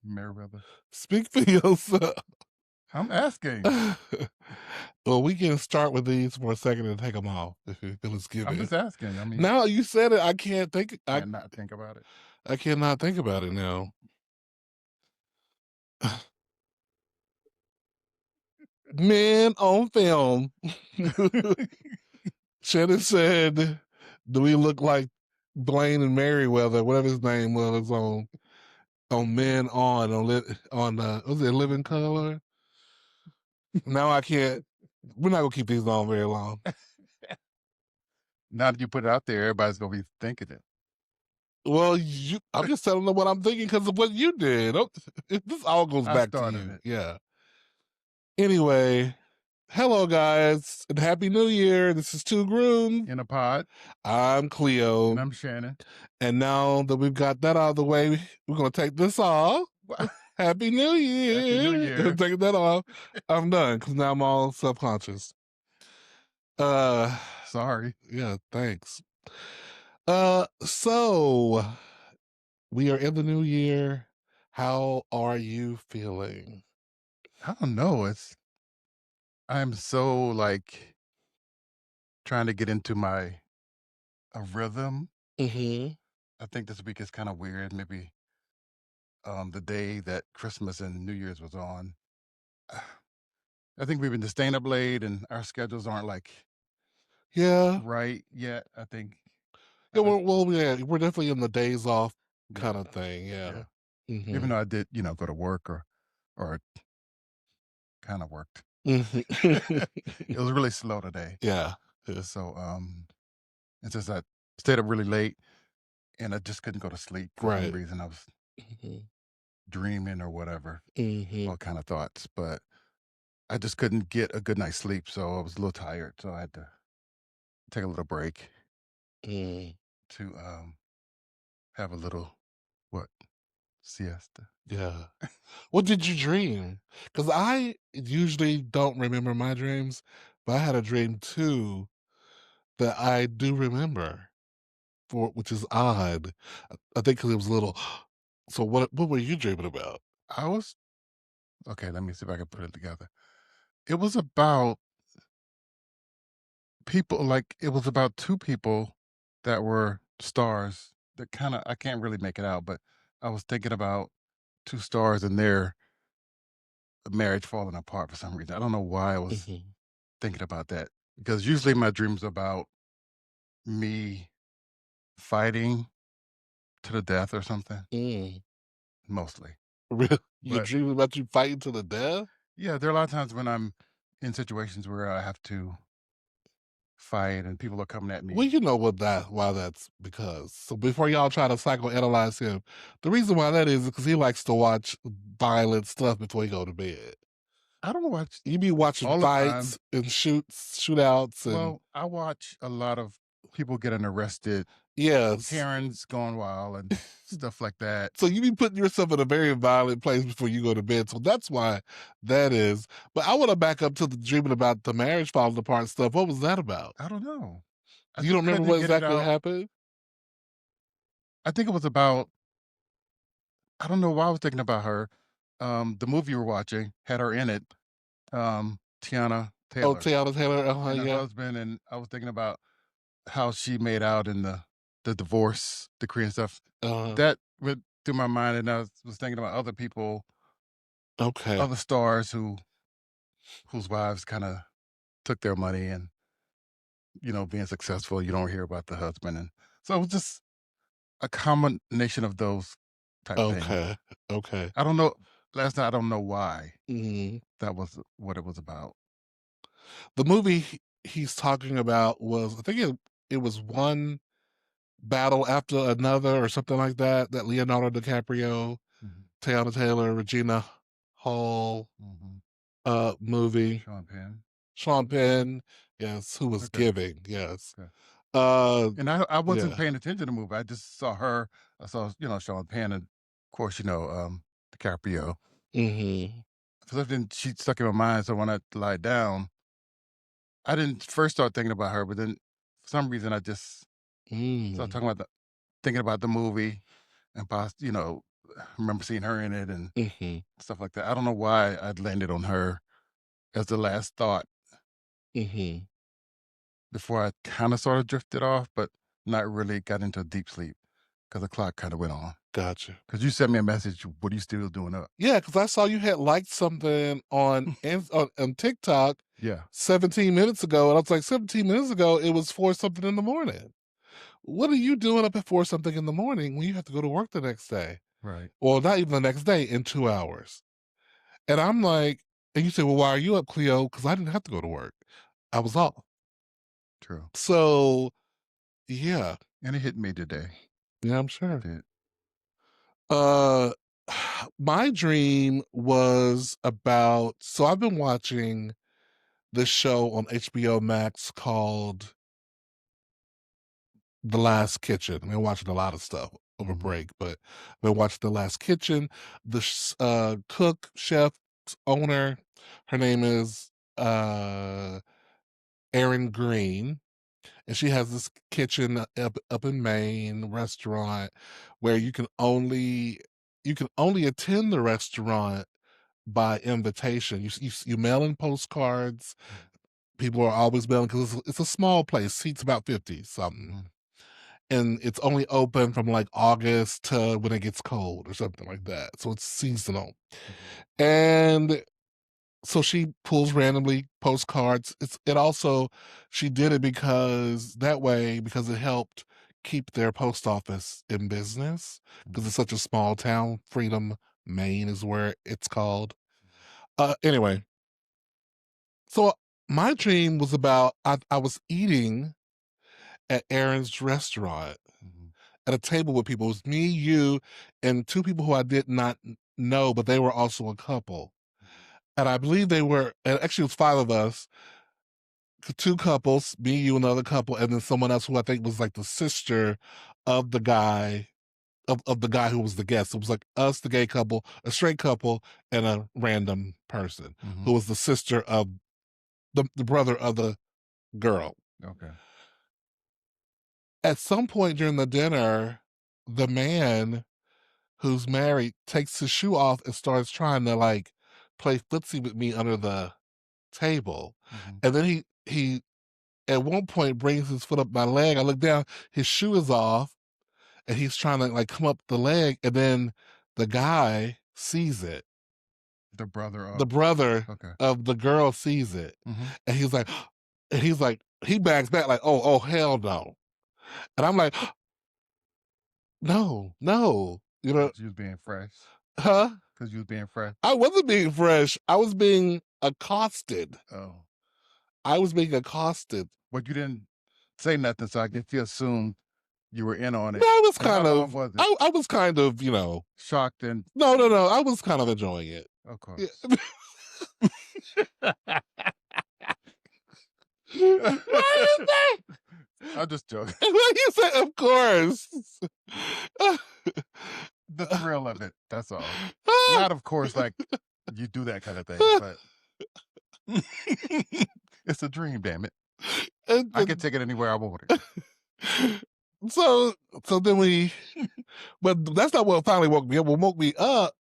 Meriwether. Speak for yourself. I'm asking. Well, we can start with these for a second and take them off if you feel it's I'm given. just asking. I mean, Now you said it, I can't think. can't not think about it. I cannot think about it now. Men on film. Shannon said, "Do we look like Blaine and Merriweather, whatever his name was, on Men on was it Living Color?" Now I can't. We're not gonna keep these on very long. Now that you put it out there, everybody's gonna be thinking it. Well, I'm just telling them what I'm thinking because of what you did. This all goes I back to started you. it Yeah. Anyway, hello guys, and happy New Year. This is Two Grooms. in a pod, I'm Cleo, and I'm Shannon. and now that we've got that out of the way, we're gonna take this off. Happy New Happy New Year. Year. Taking that off. I'm done because now I'm all self-conscious. Uh, Sorry. yeah. Thanks. So we are in the new year. How are you feeling? I don't know. I'm so like trying to get into a rhythm. Mm-hmm. I think this week is kind of weird. Maybe the day that Christmas and New Year's was on. I think we've been staying up late and our schedules aren't like Yeah. right yet. I think. Yeah. I, Yeah. We're definitely in the days off yeah, kind of thing. Yeah. yeah. Mm-hmm. Even though I did, go to work or kind of worked. Mm-hmm. It was really slow today. Yeah. Yeah. So it's just I stayed up really late and I just couldn't go to sleep for some Right. reason. I was Mm-hmm. dreaming or whatever, Mm-hmm. all kind of thoughts, but I just couldn't get a good night's sleep. So I was a little tired. So I had to take a little break Mm. to have a little what siesta. Yeah. What did you dream? Because I usually don't remember my dreams, but I had a dream too that I do remember, which is odd. I think because it was a little. So what were you dreaming about? I was okay. Let me see if I can put it together. It was about people, like it was about two people that were stars that kind of I can't really make it out, but I was thinking about two stars and their marriage falling apart for some reason. I don't know why I was Mhm. thinking about that because usually my dreams about me fighting to the death or something, Mm. mostly. Really? You But dreaming about you fighting to the death? yeah, there are a lot of times when I'm in situations where I have to fight and people are coming at Well, me. you know why that's because. So before y'all try to psychoanalyze him, the reason why that is because he likes to watch violent stuff before he go to bed. I don't watch You be watching all the time. fights and shootouts, and Well, I watch a lot of people getting arrested, yes. Karens going wild, and stuff like that. So you be putting yourself in a very violent place before you go to bed. So that's why that is. But I want to back up to the dreaming about the marriage falling apart stuff. What was that about? I don't know. I You don't just remember couldn't what get it exactly out. happened? I think it was about I don't know why I was thinking about her. The movie you were watching had her in it, Tiana Oh, Taylor Teyana Taylor. and her Yeah. husband, and I was thinking about how she made out in the divorce decree and stuff. Uh, That went through my mind, and I was thinking about other people, okay. other stars whose wives kinda took their money and, being successful, you don't hear about the husband, and so it was just a combination of those type things. Okay. Okay. I don't know last night, I don't know why Mhm. that was what it was about. The movie he's talking about was, I think it was one battle after another or something like that. That Leonardo DiCaprio, Mhm, Teyana Taylor, Regina Hall mhm. movie. Sean Penn. Sean Penn, yes, who was Okay, giving, yes. okay. Uh, And I wasn't yeah. paying attention to the movie, I just saw her, I saw, Sean Penn and, of course, DiCaprio. Mhm. For something she stuck in my mind, so when I lied down, I didn't first start thinking about her, but then for some reason, I just started Mm. thinking about the movie and I remember seeing her in it and Mhm, stuff like that. I don't know why I'd landed on her as the last thought mhm. before I kinda sorta drifted off, but not really got into a deep sleep because the clock kinda went on. Gotcha. Because you sent me a message, "What are you still doing up?" Yeah, because I saw you had liked something on TikTok Yeah, 17 minutes ago, and I was like, 17 minutes ago, it was 4 something in the morning. What are you doing up at 4 something in the morning when you have to go to work the next day? right. Well, not even the next day, in 2 hours. And I'm like and you say, "Well, why are you up, Cleo?" Because I didn't have to go to work. I was off. True. So, yeah. And it hit me today. Yeah, I'm It sure. did. Uh, my dream was about so I've been watching this show on HBO Max called The Last Kitchen. I've been watching a lot of stuff over Mhm, break, but I've been watching The Last Kitchen. The cook, chef, owner, her name is Erin Green, and she has this kitchen up in Maine restaurant where you can only attend the restaurant by invitation. You mail in postcards. mm, People are always mailing because it's a small place, seats about 50 something, mhm, and it's only open from like August to when it gets cold or something like mhm, that. So it's seasonal. mhm, And so she pulls randomly postcards. It also she did it because it helped keep their post office in business because mhm, it's such a small town. Freedom, Maine is where it's called. Anyway, so my dream was about I was eating at Aaron's restaurant mhm, at a table with people. It was me, you, and two people who I did not know, but they were also a couple. mhm, And I believe they were, and actually it was five of us, two couples, me, you, another couple, and then someone else who I think was like the sister of the guy of the guy who was the guest. It was like us, the gay couple, a straight couple, and a random person mhm. who was the sister of the brother of the girl. Okay. At some point during the dinner, the man who's married takes his shoe off and starts trying to like play footsie with me under the table. Mhm. And then he at one point brings his foot up my leg. I look down, his shoe is off, and he's trying to like come up the leg, and then the guy sees it. The brother The of brother okay. of the girl sees it, Mhm. and he's like, he backs back like, oh hell no, and I'm like, no, no, 'Cause you was being fresh. huh? 'Cause you was being fresh. I wasn't being fresh. I was being accosted. Oh. I was being accosted. But you didn't say nothing, so I guess you assumed you were in on No, it. I was And how kind long of, was it? I was kind of, Shocked and no, no, no. I was kind of enjoying it. of course. Yeah. Why you say? I'm just joking. Why you say? Of course. The thrill of it, that's all. Not of course like you do that kind of thing, but it's a dream, damn it. and, I can and- take it anywhere I want it. so, so then but that's not what finally woke me up. What woke me up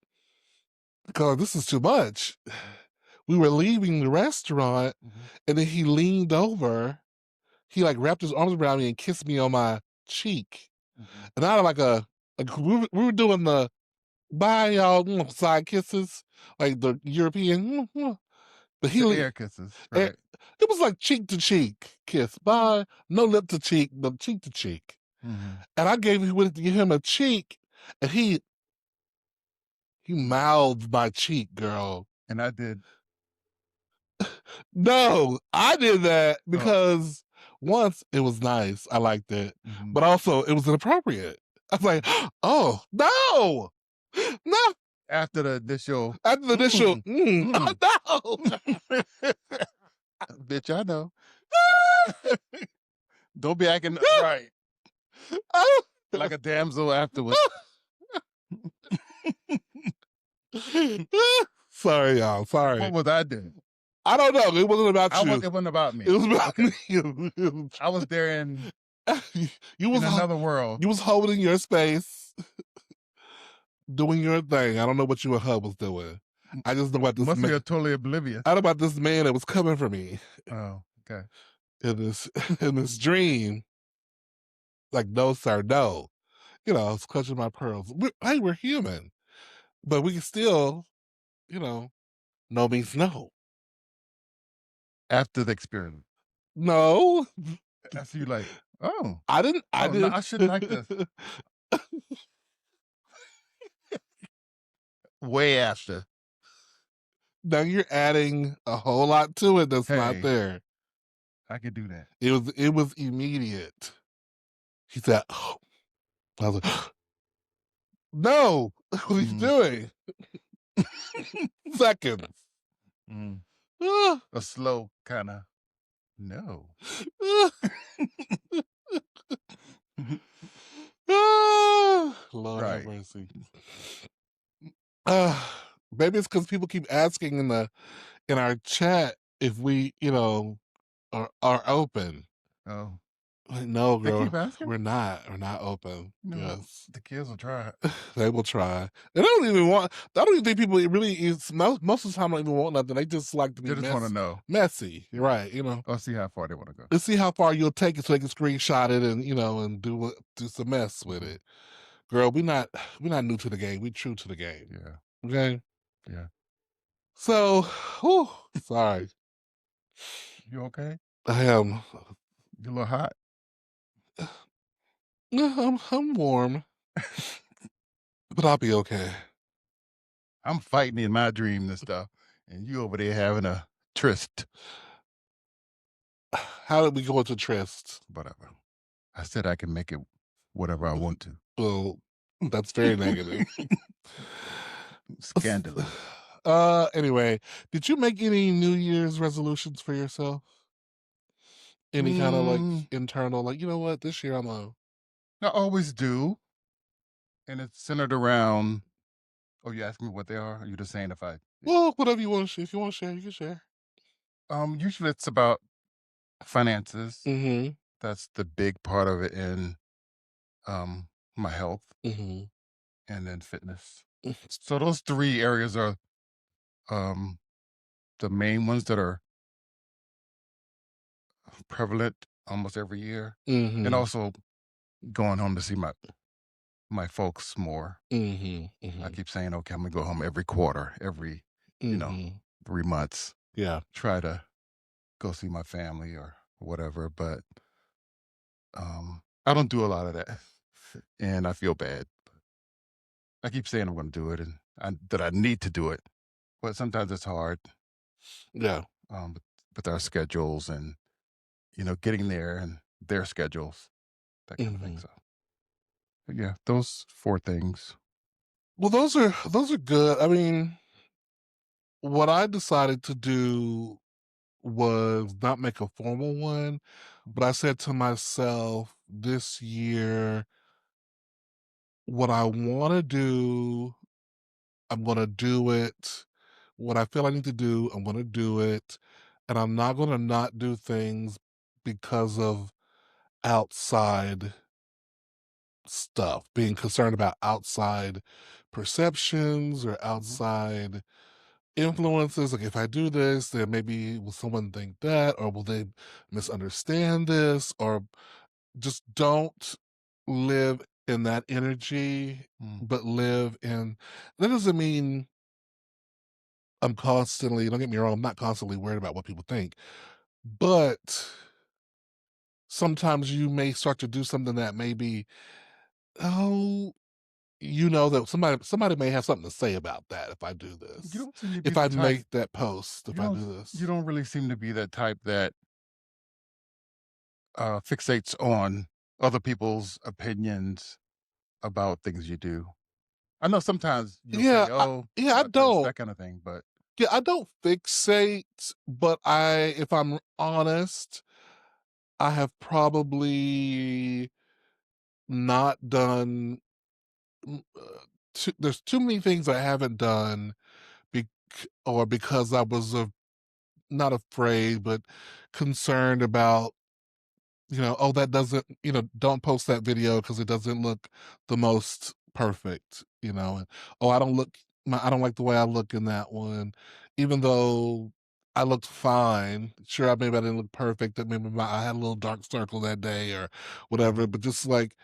because this is too much. Mhm, We were leaving the restaurant, mhm, and then he leaned over. He like wrapped his arms around me and kissed me on my cheek. mhm. And I had like we were doing the bye y'all side kisses, like the European. But The air kisses, it right. was like cheek to cheek kiss. Bye, no lip to cheek, but cheek to cheek. Mhm. And I went to give him a cheek, and he mouthed my cheek, girl. And I did No, I did that oh, because once it was nice, I liked it, mhm. but also it was inappropriate. I was like, oh no, no. After the initial, After the initial, "Mm, mm." no. Bitch, I know. Don't be acting right like a damsel afterwards. Sorry, y'all. What Sorry. was I doing? I don't know. It wasn't about you. It wasn't about It me. was about Okay. me. I was there You in was another world. you was holding your space. doing your thing. I don't know what you and Hub was doing. M I just know about this must be man. a totally oblivious. I know about this man that was coming for me Oh, okay. in this in this dream. Like, no, sir, no. I was clutching my pearls. Hey, we're human, but we can still, you know, no means no. After the experiment. No, After you like, "Oh, I didn't. I oh, no, didn't. I shouldn't like this." Way after. Now you're adding a whole lot to it that's not Hey, there. I could do that. It was immediate. He said, "Oh." I was like, "No, what are you Mm. doing?" Seconds. Mm. Ah, A slow kinda, "No." ah, ah. Lord have Right. mercy. Maybe it's because people keep asking in our chat if we, are open. Oh, Like, no, they girl, keep asking? we're not. We're not open. You know what? Yes. The kids will try it. They will try. They don't even want. I don't even think people really is most of the time don't even want nothing. They just like to be They just wanna know. messy. You're right. Or see how far they wanna go. Let's see how far you'll take it so they can screenshot it and and do some mess with Mhm. it. Girl, we not new to the game. We true to the game. Yeah, Okay. yeah. So, whew, sorry. You okay? I am. You a little hot? I'm warm, but I'll be okay. I'm fighting in my dream and stuff, and you over there having a tryst. How did we go into tryst? Whatever. I said I can make it whatever I want to. Well, that's very negative. Scandalous. Anyway, did you make any New Year's resolutions for yourself? Any kind of like Mm, internal, like, you know what, this year I always do, and it's centered around. Oh, you asking me what they are? Or you just saying if I? well, whatever you want to share. If you want to share, you can share. Usually it's about finances. Mm-hmm. That's the big part of it, and my health, Mm-hmm. and then fitness. So those three areas are um the main ones that are prevalent almost every year, and Mm-hmm. also going home to see my folks more. Mm-hmm. I Mm-hmm. keep saying, okay, I'm gonna go home every quarter, every you know Mm-hmm. 3 months. Yeah. Try to go see my family or whatever, but I don't do a lot of that, and I feel bad. I keep saying I'm going to do it, and that I need to do it, but sometimes it's hard Yeah. with, our schedules and getting there and their schedules, that kind of thing. Mm-hmm. So, but yeah, those four things. Well, those are good. I mean, what I decided to do was not make a formal one, but I said to myself this year, what I want to do, I'm going to do it. What I feel I need to do, I'm going to do it. And I'm not going to not do things because of outside stuff, being concerned about outside perceptions or Mhm. outside influences. Like, if I do this, then maybe will someone think that, or will they misunderstand this, or just don't live in that energy, Mm, but live in. That doesn't mean I'm constantly. Don't get me wrong. I'm not constantly worried about what people think, but sometimes you may start to do something that maybe, oh, that somebody may have something to say about that if I do you this. don't seem to be If the I type. make that post, if You I don't. do You this. don't really seem to be that type that fixates on other people's opinions about things you do. I know sometimes you'll Yeah, say, "Oh, I about this," don't. that kind of thing, but Yeah, I don't fixate, but if I'm honest, I have probably not done. There's too many things I haven't done, or because I was not afraid, but concerned about. Oh, that doesn't. Don't post that video because it doesn't look the most perfect. you know, and, "Oh, I don't like the way I look in that one," even though I looked fine. Sure, maybe I didn't look perfect, that maybe I had a little dark circle that day or whatever, Mhm. but just, like,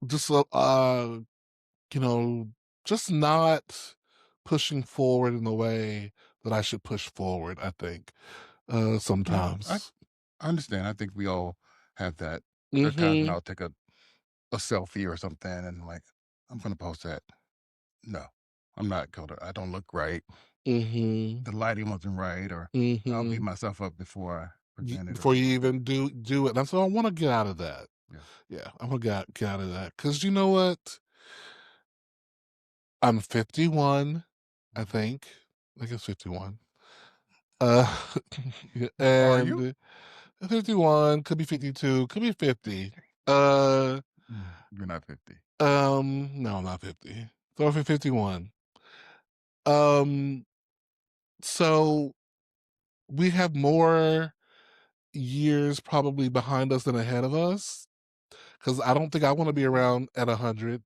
just, you know, just not pushing forward in the way that I should push forward, I think, No, sometimes. I understand. I think we all have that. There are times when Mhm, I'll take a selfie or something and like, I'm gonna post that. No, I'm not gonna. I don't look right. mhm, The lighting wasn't right, or I'll beat mhm. myself up before I present it or Before you something. even do it. That's what I wanna get out of that. Yeah. Yeah, I wanna get out of that because you know what? I'm 51, I Mhm. think. I think it's 51. Uh, yeah, Are you? and 51, could be 52, could be 50. Uh, You're not 50. no, I'm not 50. So for 51. Um, so we have more years probably behind us than ahead of us because I don't think I wanna be around at 100.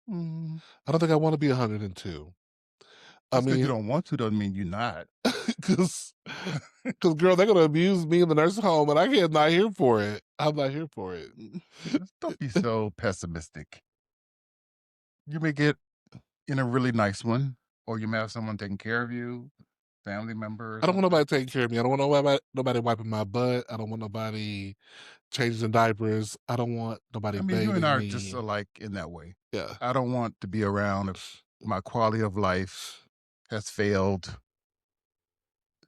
Mm, I don't think I wanna be 102. I just because you mean, don't want to doesn't mean you're not. because girl, they're gonna abuse me in the nursing home, and I can't not here for it. I'm not here for it. Just don't be so pessimistic. You may get in a really nice one, or you may have someone taking care of you, family member or I don't want something. nobody taking care of me. I don't want nobody wiping my butt. I don't want nobody changing diapers. I don't want nobody I mean, you and I bathing are just me. alike in that way. Yeah. I don't want to be around if my quality of life has failed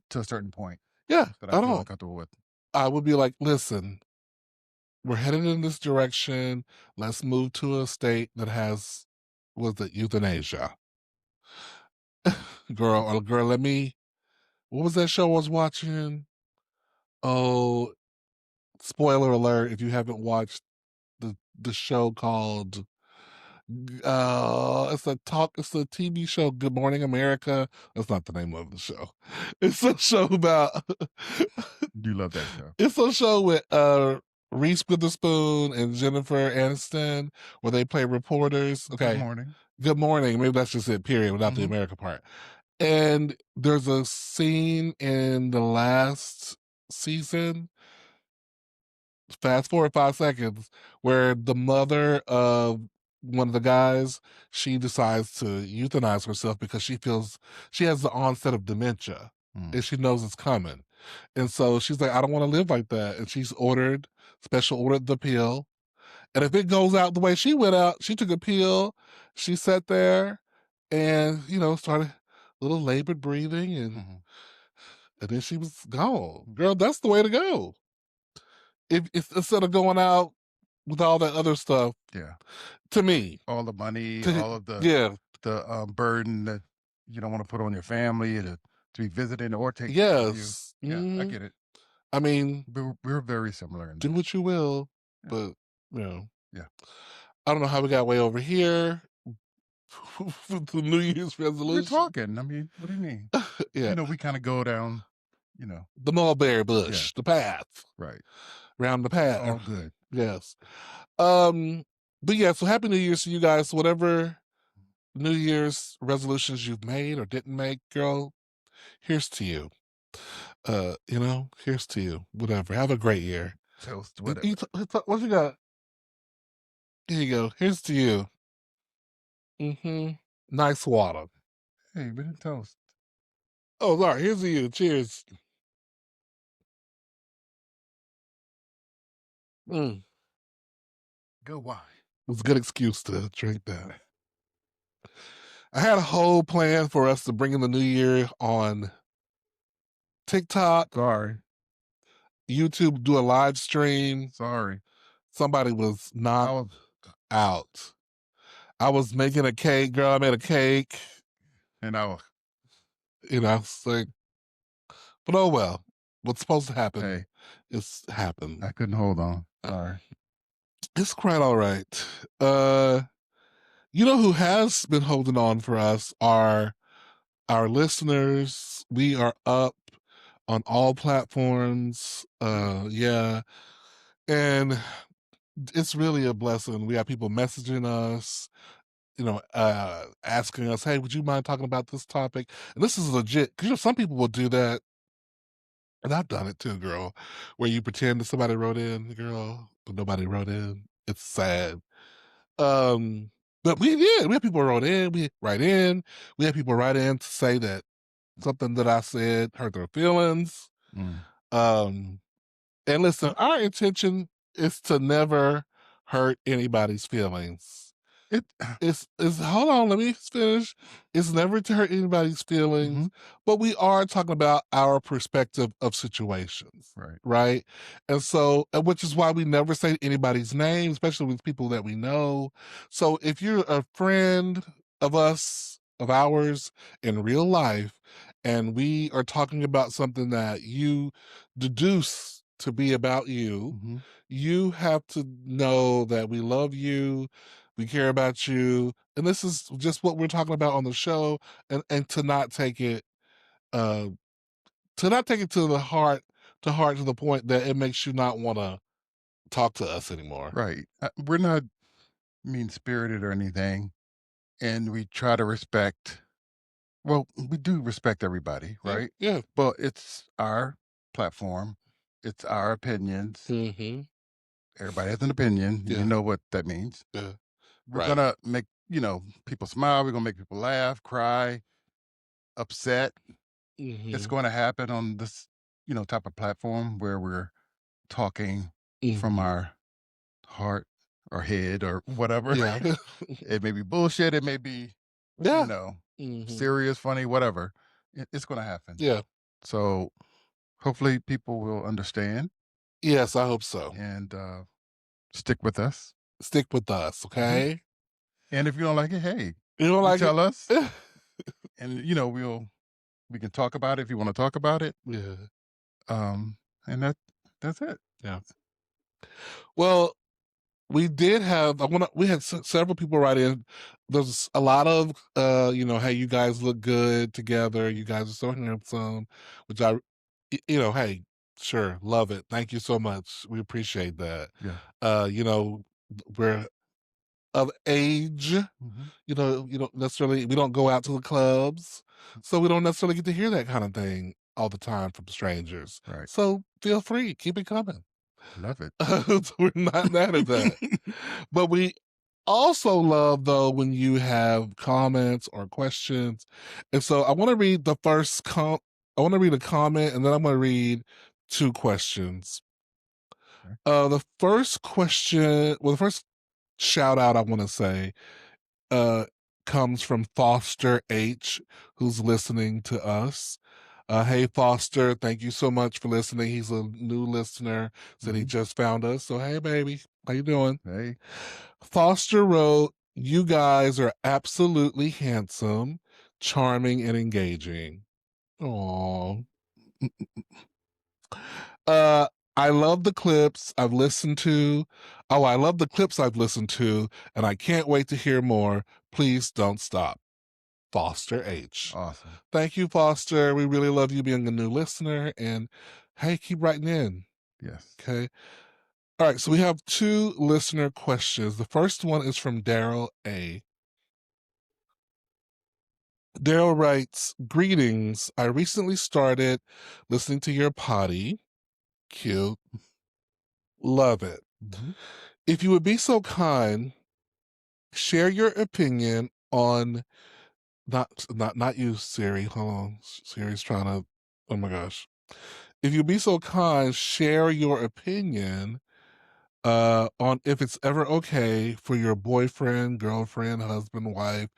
to a certain point Yeah, that I I feel don't. uncomfortable with. I would be like, "Listen, we're headed in this direction. Let's move to a state that has was it euthanasia?" Girl, let me what was that show I was watching? Oh, spoiler alert if you haven't watched the show called it's a TV show, Good Morning America. That's not the name of the show. It's a show about You love that show. it's a show with Reese Witherspoon and Jennifer Aniston where they play reporters. Good Okay. morning. Good morning. Maybe that's just it, period, without the Mhm. America part. And there's a scene in the last season, fast forward 5 seconds, where the mother of one of the guys, she decides to euthanize herself because she feels she has the onset of dementia Mm, and she knows it's coming. And so she's like, I don't want to live like that. And she's ordered the pill. And if it goes out the way she went out, she took a pill, she sat there and, started a little labored breathing mhm. and then she was gone. Girl, that's the way to go. If instead of going out with all that other stuff, Yeah. to me, All the money, to all of yeah, the burden that you don't wanna put on your family to be visiting or take care of you. yes, Yeah, I get it. I mean, We're very similar in do that. what you will, Yeah, but, you know, yeah. I don't know how we got way over here with the New Year's We're resolution. talking, I mean, what do you mean? Yeah, We kinda go down, you know the mulberry yeah, bush, the path, right. round the It's path, all good. yes. Um, but yeah, so happy New Year's to you guys. Whatever New Year's resolutions you've made or didn't make, girl, here's to you. Here's to you. Whatever. Have a great year. Toast, You whatever. what you got? Here you go. Here's to you. Nice water. Hey, we didn't toast. Oh, sorry. Here's to you. Cheers. Mm. Go wine. It was a good excuse to drink that. I had a whole plan for us to bring in the new year on TikTok, Sorry, YouTube, do a live stream. sorry. Somebody was I knocked was out. I was making a cake, girl. I made a cake. and I was It's like, but oh well. What's supposed to happen hey, is happened. I couldn't hold on. Sorry. It's quite all right. Uh, you know who has been holding on for us are our listeners. We are up on all platforms. Yeah. And it's really a blessing. We have people messaging us. asking us, "Hey, would you mind talking about this topic?" And this is legit because some people will do that, and I've done it too, girl, where you pretend that somebody wrote in, girl, but nobody wrote in. It's sad. Um, but we did. We had people wrote in. We write in. We had people write in to say that something that I said hurt their feelings. Mm. Um, and listen, our intention is to never hurt anybody's feelings. It It's hold on, let me finish. It's never to hurt anybody's feelings, Mhm. but we are talking about our perspective of situations, Right. right? And so, which is why we never say anybody's name, especially with people that we know. So if you're a friend of us, of ours in real life, and we are talking about something that you deduce to be about you, Mhm. you have to know that we love you, we care about you, and this is just what we're talking about on the show, and uh to not take it to the heart to the point that it makes you not want to talk to us anymore. Right. We're not mean-spirited or anything, and we try to respect well, we do respect everybody, Yeah, right? yeah. But it's our platform. It's our opinions. Mhm. Everybody has an opinion. You Yeah, know what that means. yeah. We're Right. gonna make, people smile, we're gonna make people laugh, cry, upset. It's Mhm. gonna happen on this, type of platform where we're talking from Mhm. our heart or head or whatever. Yeah. It may be bullshit, it may be, you Yeah. know, Mhm. serious, funny, whatever. It's gonna happen. Yeah. So hopefully people will understand Yes, I hope so. and stick with us. Stick with us, Mhm. okay? And if you don't like it, hey, You don't you like it? tell us and we can talk about it if you want to talk about it. Yeah, Um and that's it. yeah. Well, we did have we had several people write in. There's a lot of hey, you guys look good together. You guys are so handsome, which hey, sure, love it. Thank you so much. We appreciate that. Yeah. Uh, you know, we're of age. Mhm. You don't necessarily we don't go out to the clubs, so we don't necessarily get to hear that kind of thing all the time from strangers. Right. So feel free, keep it coming. Love it. So we're not mad at that. But we also love though when you have comments or questions. And so I want to read a comment and then I'm going to read two questions. Okay. The first question, well, the first shout out I want to say uh comes from Foster H, who's listening to us. Hey Foster, thank you so much for listening. He's a new listener, said he Mhm. just found us. So hey baby, how you doing? Hey. Foster wrote, "You guys are absolutely handsome, charming, and engaging." Aww. Uh, I love the clips I've listened to. Oh, I love the clips I've listened to, and I can't wait to hear more. Please don't stop. Foster H. Awesome. Thank you, Foster. We really love you being a new listener. And hey, keep writing in. Yes. Okay. All right. So we have two listener questions. The first one is from Daryl A. Daryl writes, "Greetings. I recently started listening to your potty. Cute. Love it. Mhm. If you would be so kind, share your opinion on not you, Siri. Hold on. Siri's trying to oh my gosh. If you'd be so kind, share your opinion on if it's ever okay for your boyfriend, girlfriend, husband, wife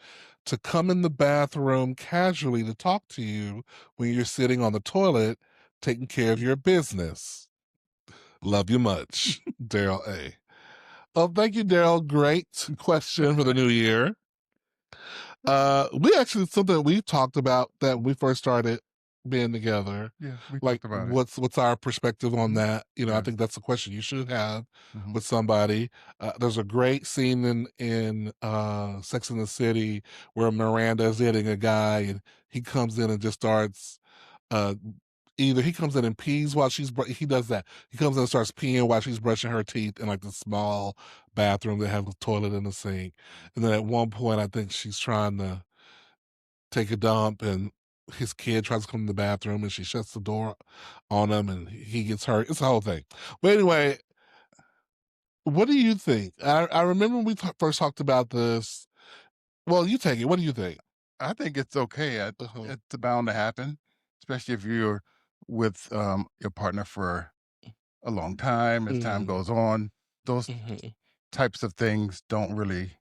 to come in the bathroom casually to talk to you when you're sitting on the toilet taking care of your business. Love you much, Daryl A. Oh, thank you, Daryl. Great question for the new year. We actually something we talked about that when we first started being together. Yeah, we Like, talked about it. what's our perspective on Mhm. that? I Yes. think that's a question you should have Mhm. with somebody. There's a great scene in Sex in the City where Miranda is dating a guy and he comes in and just starts uh either he comes in and pees while he does that. He comes in and starts peeing while she's brushing her teeth in like the small bathroom that has a toilet and a sink. And then at one point, I think she's trying to take a dump and his kid tries to come in the bathroom and she shuts the door on him and he gets hurt. It's the whole thing. But anyway, what do you think? I remember when we first talked about this. Well, you take it. What do you think? I think it's okay. Uh-huh. It's bound to happen, especially if you're with your partner for a long time. As time Mhm, goes on, those mhm, types of things don't really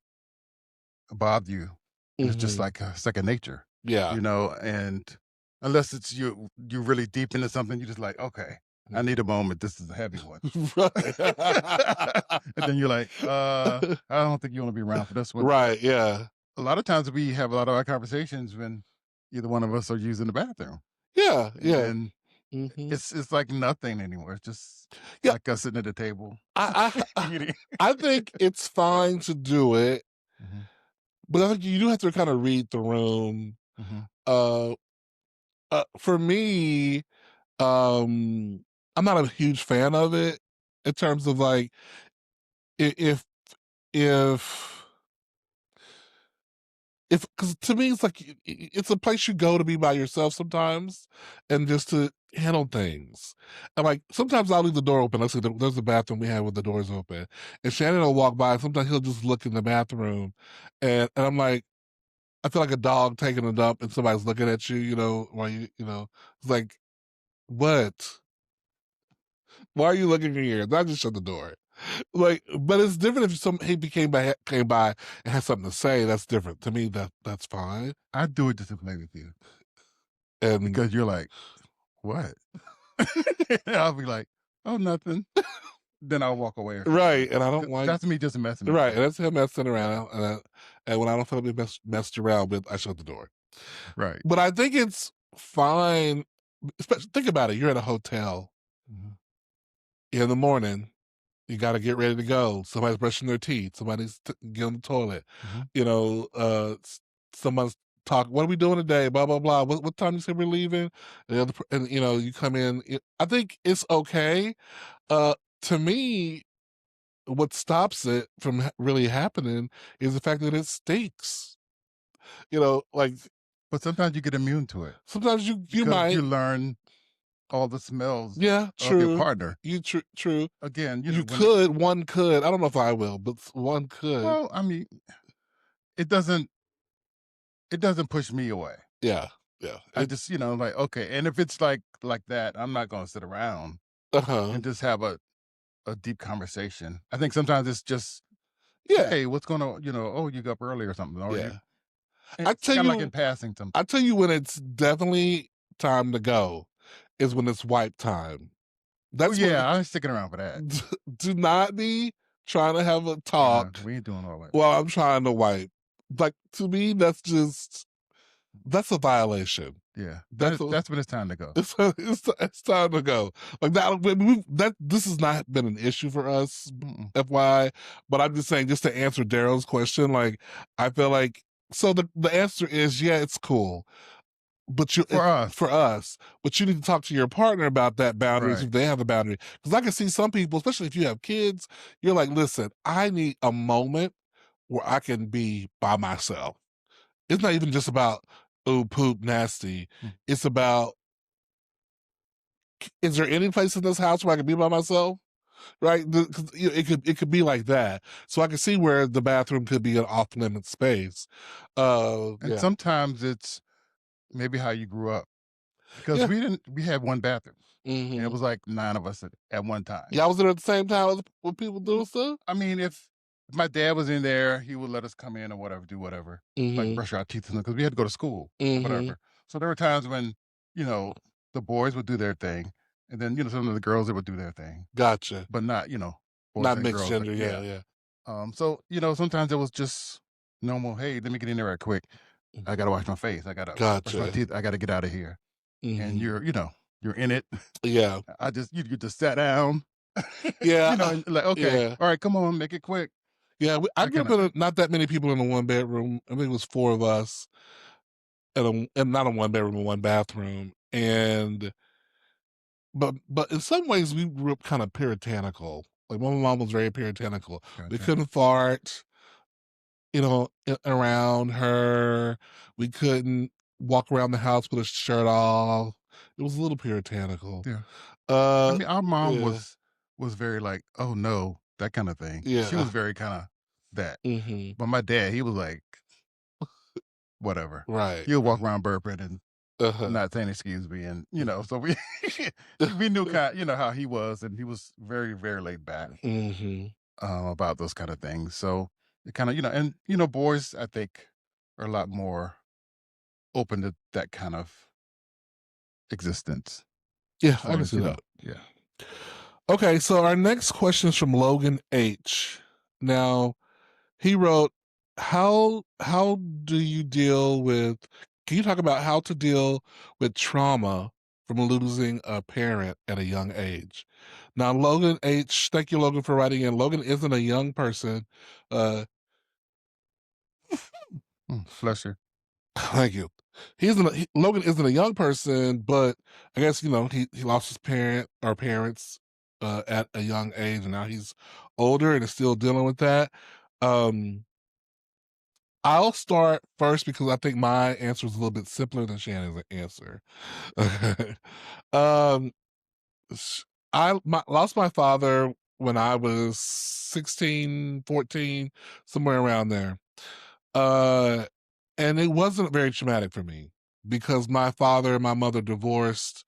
bother you, and it's just mhm. like second nature, Yeah. And unless it's you're really deep into something, you're just like, okay, I need a moment. This is a heavy one. Right. And then you're like, I don't think you want to be around for this one. But Right, yeah. a lot of times we have a lot of our conversations when either one of us are using the bathroom, Yeah, yeah. and Mhm. it's like nothing anymore. It's just Yeah, like us sitting at the table I eating. I think it's fine to do it, Mhm, but I think you do have to kinda read the room. mhm. Uh, for me, I'm not a huge fan of it in terms of, like, I if because to me, it's like it's a place you go to be by yourself sometimes, and just to handle things. And like sometimes I'll leave the door open. Let's say there's a bathroom we have with the doors open, and Shannon will walk by. And sometimes he'll just look in the bathroom, and I'm like, I feel like a dog taking a dump, and somebody's looking at you. While it's like, what? Why are you looking in here? I just shut the door. Like, but it's different if he came by and had something to say. That's different to me. That's fine. I do it just to play with you And because you're like, what? And I'll be like, oh, nothing. Then I'll walk away or something. right, and I don't like That's me just messing with right, you. and that's him messing around, and when I don't feel like being messed around with, I shut the door. Right. But I think it's fine. Especially, think about it. You're at a hotel Mhm, in the morning. You got to get ready to go. Somebody's brushing their teeth. Somebody's getting on the toilet. mhm. You know, someone's talking. What are we doing today? Blah blah blah. What time you say we're leaving? And you come in. I think it's okay. Uh, to me, what stops it from really happening is the fact that it stinks. Like But sometimes you get immune to it sometimes you because you might. learn all the smells Yeah, of your true. partner. True. Again, You when it could, one could. I don't know if I will, but one could. well, I mean, it doesn't it doesn't push me away. Yeah, yeah. I just, like, okay, and if it's like that, I'm not gonna sit around Uh-huh. and just have a deep conversation. I think sometimes it's just, Yeah, "Hey, what's going on?" "Oh, you got up early or something," or you yeah. I it's tell kinda like in you passing I sometimes. tell you when it's definitely time to go is when it's wipe time. Oh, That's when yeah, I'm sticking around for that. do not be trying to have a talk We ain't doing all that. while I'm trying to wipe. Like, to me, that's a violation. Yeah, That's a that's when it's time to go. it's time to go. Like that. That this has not been an issue for us, Mm-mm. FYI. But I'm just saying, just to answer Daryl's question, like I feel like so the answer is yeah, it's cool, but For for us. us, but you need to talk to your partner about that boundaries Right. if they have a boundary. Because I can see some people, especially if you have kids, you're like, listen, I need a moment where I can be by myself. It's not even just about oh poop nasty. Mm. It's about is there any place in this house where I can be by myself? Right? 'Cause, it could be like that. So I can see where the bathroom could be an off limit space. And Yeah, sometimes it's maybe how you grew up because yeah. we had one bathroom, and it Hmm. was like 9 of us at one time. Y'all was there at the same time as with people doing stuff. I mean, if my dad was in there, he would let us come in or whatever, do whatever, like Hmm. brush our teeth because we had to go to school or Hmm. whatever. So there were times when, you know, the boys would do their thing, and then, some of the girls, they would do their thing, Gotcha. but not, boys Not and mixed girls. gender. Yeah, Yeah. yeah. So, sometimes it was just normal. Hey, let me get in there right quick. Mm. I got to wash my face. I got to brush my Gotcha. teeth. I got to get out of here. And Hmm. you're in it. Yeah, You just sat down, yeah, and like, okay, yeah. all right, come on, make it quick. Yeah, I That grew kind up of in not that many people in a one bedroom. I think it was four of us, and not a one bedroom, and one bathroom, and but in some ways we grew up kind of puritanical. Like my mom was very puritanical. We Gotcha. couldn't fart, around her. We couldn't walk around the house with a shirt off. It was a little puritanical. Yeah. I Uh, mean, our mom yeah, was very like, "Oh, no," that kinda thing. She yeah, was very kinda that. hmm But my dad, he was like, "Whatever." right, He'll walk right. around burping and Uh-huh. not saying excuse me, and, Mhm. so we we knew how he was, and he was very, very laid back, Mhm. about those kinda things. So, it kinda and, boys, I think, are a lot more open to that kind of existence Yeah, as I far can as, see that. yeah. Okay, so our next question is from Logan H. Now, he wrote, how do you deal with can you talk about how to deal with trauma from losing a parent at a young age? Now, Logan H, thank you, Logan, for writing in. Logan isn't a young person. Uh, Bless you. thank you. Logan isn't a young person, but I guess he lost his parents at a young age, and now he's older and is still dealing with that. Um, I'll start first because I think my answer is a little bit simpler than Shannon's answer. Okay. um, lost my father when I was 16, 14, somewhere around there. Uh, and it wasn't very traumatic for me because my father and my mother divorced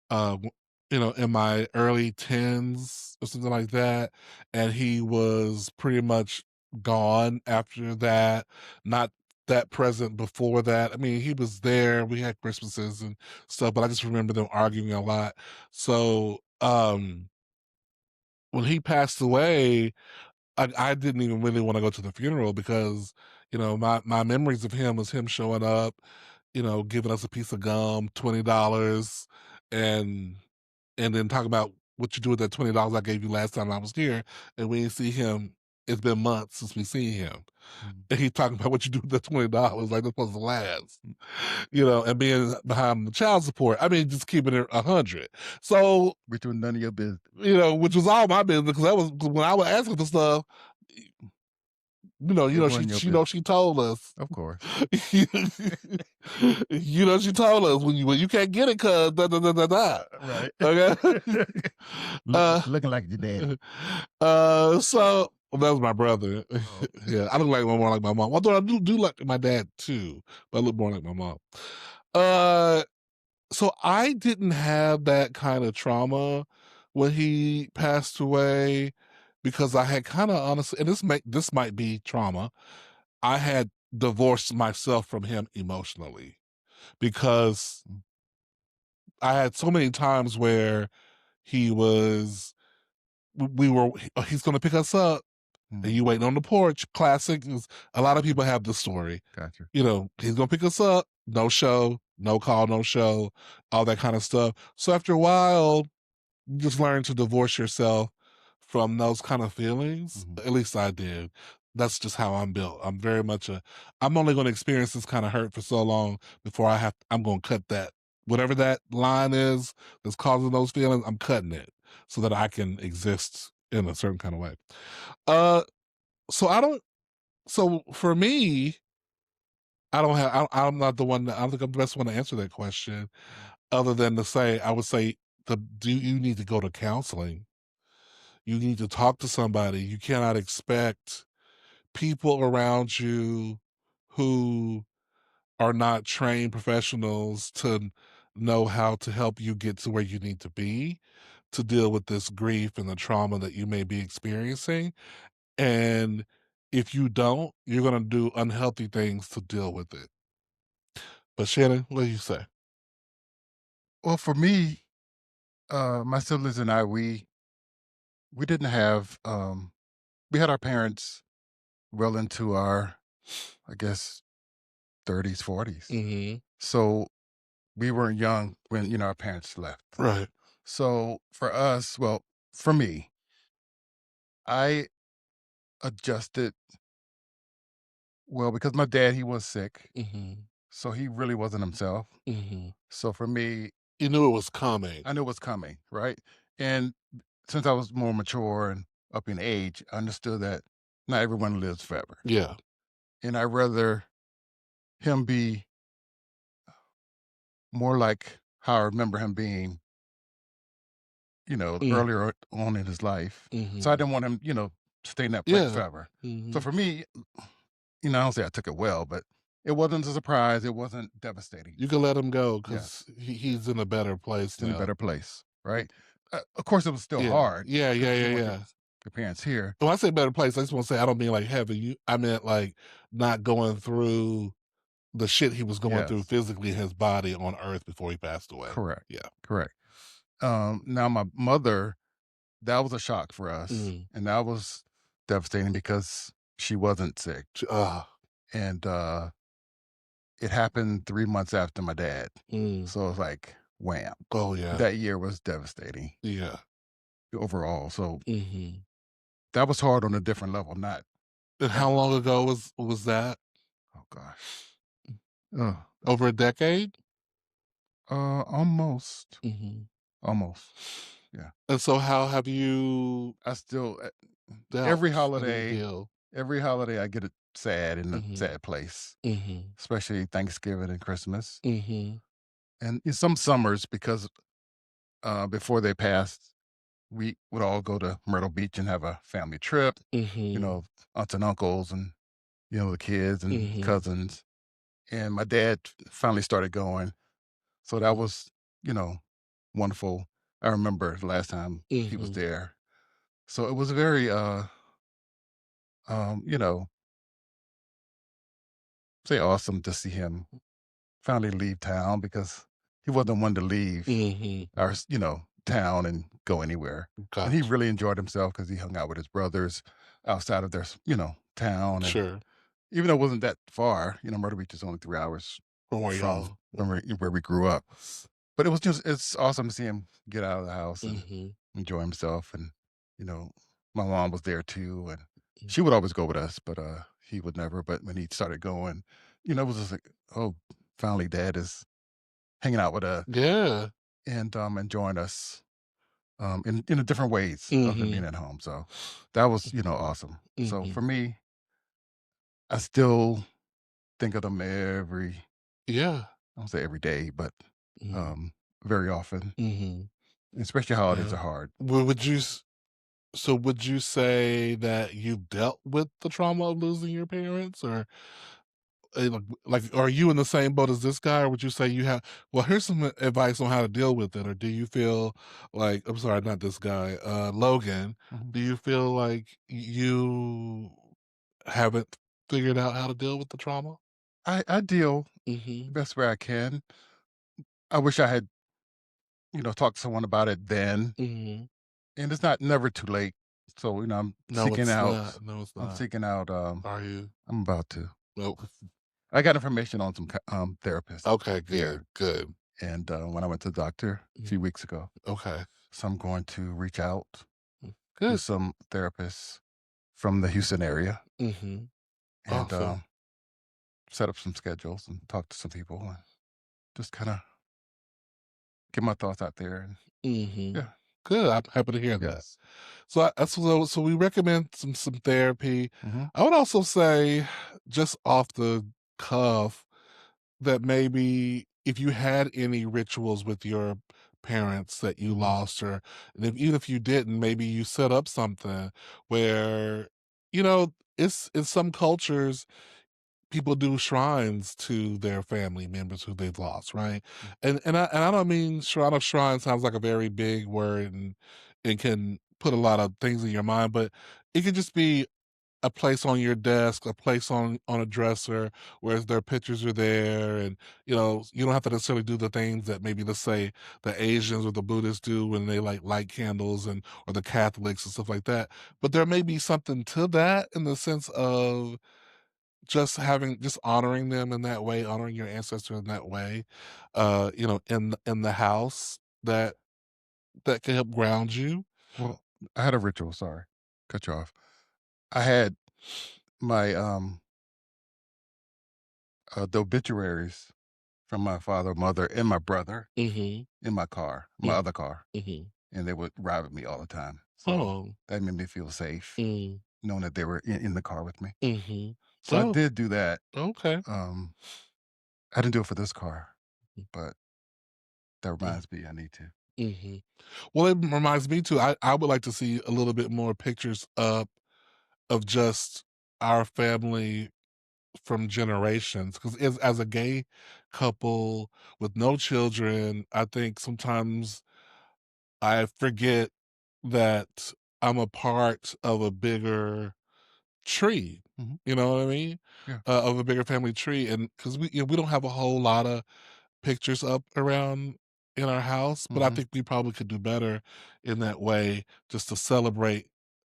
w in my early 10s or something like that, and he was pretty much gone after that, not that present before that. I mean, he was there, we had Christmases and stuff, but I just remember them arguing a lot. So, when he passed away, I didn't even really wanna go to the funeral because, my memories of him was him showing up, giving us a piece of gum, $20, and then talk about what you do with that $20 I gave you last time I was here, and we didn't see him. It's been months since we seen him. Mm, And he talking about what you do with that $20, like that's supposed to last, mm. and being behind the child support. I mean, just keeping it 100. So, Which was none of your business. which was all my business because that was 'cause when I was asking for stuff, It wasn't your business. she told us. Of course. She told us when you can't get it, cause da da da da da. Right. Okay. uh, Looking like your daddy. so that was my brother. Oh, Yeah, I look like more like my mom. Although I do like my dad too, but I look more like my mom. Uh, so I didn't have that kind of trauma when he passed away because I had kind of honestly, and this might be trauma. I had divorced myself from him emotionally because mm, I had so many times where he was we were he's going to pick us up and mm, you waiting on the porch. Classic. A lot of people have this story. gotcha. He's gonna pick us up, no show, no call, no show, all that kind of stuff. So after a while, you just learn to divorce yourself from those kind of feelings. Mhm, At least I did. That's just how I'm built. I'm very much I'm only gonna experience this kind of hurt for so long before I'm gonna cut that. Whatever that line is that's causing those feelings, I'm cutting it so that I can exist in a certain kind of way. Uh so I don't so for me, I don't have I'm not the one that I don't think I'm the best one to answer that question mm, other than to say I would say the do you need to go to counseling. You need to talk to somebody. You cannot expect people around you who are not trained professionals to know how to help you get to where you need to be to deal with this grief and the trauma that you may be experiencing. And if you don't, you're going to do unhealthy things to deal with it. But Shannon, what do you say? Well, for me, my siblings and I, we didn't have, we had our parents well into our, I guess, 30s, 40s. Mhm. So, we weren't young when, our parents left. Right. So, for us, well, for me, I adjusted well because my dad, he was sick, Mhm. so he really wasn't himself. Mhm. So, for me You knew it was coming. I knew it was coming, right? And since I was more mature and up in age, I understood that not everyone lives forever. Yeah. And I'd rather him be more like how I remember him being, Mm, earlier on in his life. So I mhm. didn't want him, stay in that place Yeah. forever. So Mhm. for me, I don't say I took it well, but it wasn't a surprise. It wasn't devastating. You can let him go Yes, 'cause he's in a better place it's in a now. better place, right? Of course, it was still Yeah. hard Yeah, yeah, because you yeah, want yeah. your parents here. When I say better place, I just wanna say I don't mean like heaven. I meant like not going through the shit he was going through Yes, physically in his body on earth before he passed away. correct, Yeah. correct. Now my mother, that was a shock for us, Mhm. and that was devastating because she wasn't sick, Ugh. and it happened 3 months after my dad. Mm. So it's like, wham! Oh, yeah. That year was devastating Yeah. overall. So Mhm. that was hard on a different level. Not And that how was long ago was that? oh gosh, uh, Over a decade? almost, Mhm. almost. Yeah, And so how have you I still every dealt? How do you holiday, deal? every holiday I get it sad in a Mhm. sad place, Mhm. especially Thanksgiving and Christmas, Mhm. and in some summers because before they passed, we would all go to Myrtle Beach and have a family trip. You Mhm. know, aunts and uncles and the kids and Mhm. cousins. And my dad finally started going, so that Mhm. was you know wonderful. I remember the last time he was Mhm. there, so it was very you know say awesome to see him finally leave town because he wasn't one to leave Mhm. our town and go anywhere. And he Gotcha. really enjoyed himself because he hung out with his brothers outside of their town. And Sure. even though it wasn't that far, Myrtle Beach is only 3 hours From where from y'all where we grew up. But it's awesome to see him get out of the house and Mhm. enjoy himself. And you know my mom was there too, and Mm. she would always go with us, but he would never. But when he started going, it was just like, oh, finally dad is hanging out with us Yeah. and enjoying us in a different ways other than being Mhm. at home. So that was awesome. So Mhm. for me, I still think of them every Yeah. I don't say every day, but Mhm. um very often, Mhm. especially holidays Yeah. are hard. Would you so would you say that you dealt with the trauma of losing your parents, or are you in the same boat as this guy, or would you say you have? Well, here's some advice on how to deal with it. Or do you feel like, I'm sorry, not this guy, Logan? Mhm. Do you feel like you haven't figured out how to deal with the trauma? I deal the Hmm. best way I can. I wish I had talked to someone about it then, Hmm. and it's not never too late. So No, it's not. No, it's I'm not. seeking out. Are you? I'm about to. Nope. I got information on some therapists Okay, here, good, good. and when I went to the doctor a Mhm. few weeks ago, Okay, so I'm going to reach out to good. some therapists from the Houston area Hmm. and Awesome. set up some schedules and talk to some people and just kind of get my thoughts out there. And Hmm. yeah, Good. I'm happy to hear that. yes. So we recommend some therapy. Hmm. I would also say, just off the cuff, that maybe if you had any rituals with your parents that you Hmm. lost, or and even if you didn't, maybe you set up something where, you know, it's in some cultures people do shrines to their family members who they've lost, right? And I don't mean shrine sounds like a very big word, and can put a lot of things in your mind, but it could just be a place on your desk, a place on a dresser where their pictures are there, and you don't have to necessarily do the things that maybe, let's say, the Asians or the Buddhists do when they like light candles, and or the Catholics and stuff like that. But there may be something to that in the sense of just honoring them in that way, honoring your ancestors in that way, in the house that can help ground you. Well, I had a ritual. Sorry, cut you off. I had my the obituaries. from my father, mother, and my brother Mhm. in my car, my Mm, other car, mhm. and they would ride with me all the time. So Oh. that made me feel safe Mm, knowing that they were in the car with me. mhm. So I Oh, did do that. okay. Um, I didn't do it for this car, but that Mm, reminds me I need to. mhm. Well, it reminds me too, I would like to see a little bit more pictures up of just our family from generations, 'cause as a gay couple with no children, I think sometimes I forget that I'm a part of a bigger tree, Mhm. you know what I mean? Yeah. Of a bigger family tree, and 'cause we don't have a whole lotta pictures up around in our house, but I Mhm. think we probably could do better in that way just to celebrate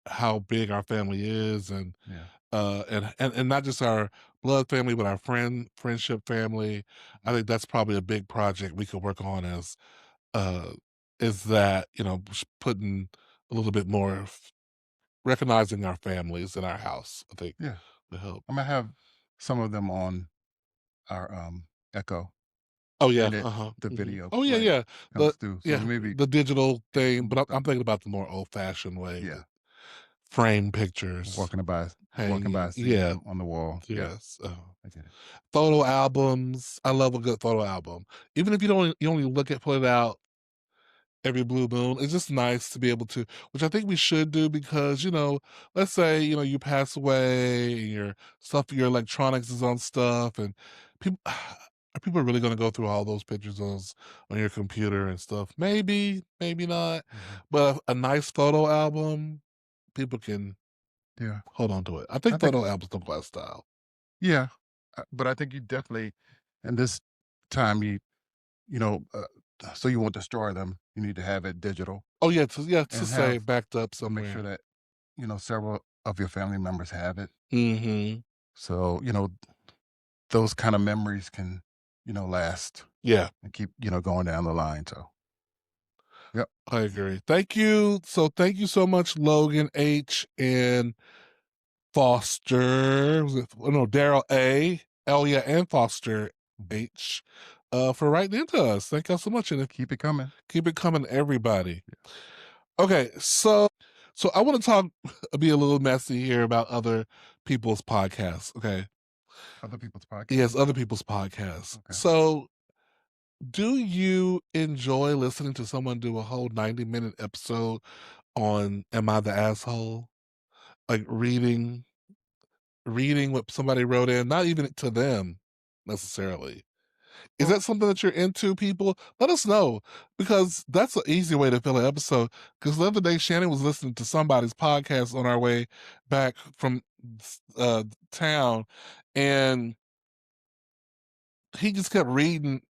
how big our family is Yeah. and not just our blood family, but our friendship family. I Mhm. think that's probably a big project we could work on uh is that, putting a little bit more recognizing our families in our house, I think Yeah. would help. I'm gonna have some of them on our Echo, Oh yeah, and it uh-huh. the Mhm. video Oh yeah, like yeah. comes through. So maybe The digital thing, but uh, I'm thinking about the more old-fashioned way yeah, with frame pictures walking by, hanging. seeing Yeah, them on the wall. Yeah, yes. I get it. Photo albums. I love a good photo album. Even if you only look at put it out every blue moon, it's just nice to be able to, which I think we should do because, let's say, you pass away and your electronics is on stuff and people are people really gonna go through all those pictures on your computer and stuff? Maybe, maybe not. Mhm. But a nice photo album, people can Yeah, hold on to it. I I think think photo albums don't go out of style. yeah, but I think you definitely, and this time you know, so you won't destroy them. You need to have it digital Oh yeah, to and say have backed up make sure somewhere. that several of your family members have it. Mhm. So those kind of memories can last Yeah. and keep going down the line. So yep, I agree. Thank you. So thank you so much, Logan H. and Foster. No, Daryl A. Elia and Foster mhm. H. For writing into us. Thank y'all so much. And Keep it coming. keep it coming, everybody. Yeah. Okay, so I want to talk be a little messy here about other people's podcasts. Okay. Other people's Yes, podcasts. other people's podcasts. Okay. So do you enjoy listening to someone do a whole 90-minute episode on Am I the Asshole? Like reading what somebody wrote in, not even to them necessarily. Is Well, that something that you're into, people? Let us know because that's an easy way to fill an episode. Because the other day, Shannon was listening to somebody's podcast on our way back from town, and he just kept reading.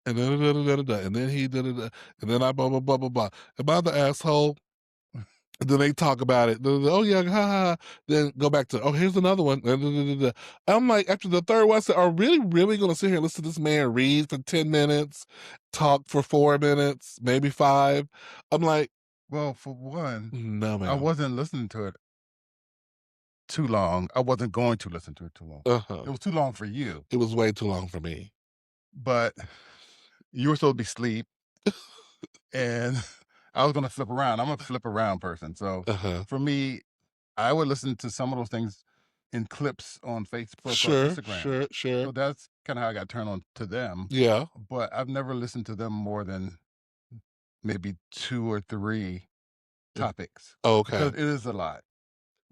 And then, and then he and then I blah blah blah blah blah. Am I the asshole? And then they talk about it. Oh yeah, ha, ha. Then go back to here's another one. I'm like after the third one, I said, are really going to sit here and listen to this man read for 10 minutes, talk for 4 minutes, maybe five? I'm like, well, for one, no, I ma'am. wasn't listening to it too long. I wasn't going to listen to it too long. Uh huh. It was too long for you, It was way too long for me. but you were supposed to be asleep, and I was gonna flip around. I'm a flip around person, so Uh huh. for me, I would listen to some of those things in clips on Facebook or Sure, Instagram. sure, sure. So that's kind of how I got turned on to them. Yeah. But I've never listened to them more than maybe two or three topics because Okay. it is a lot.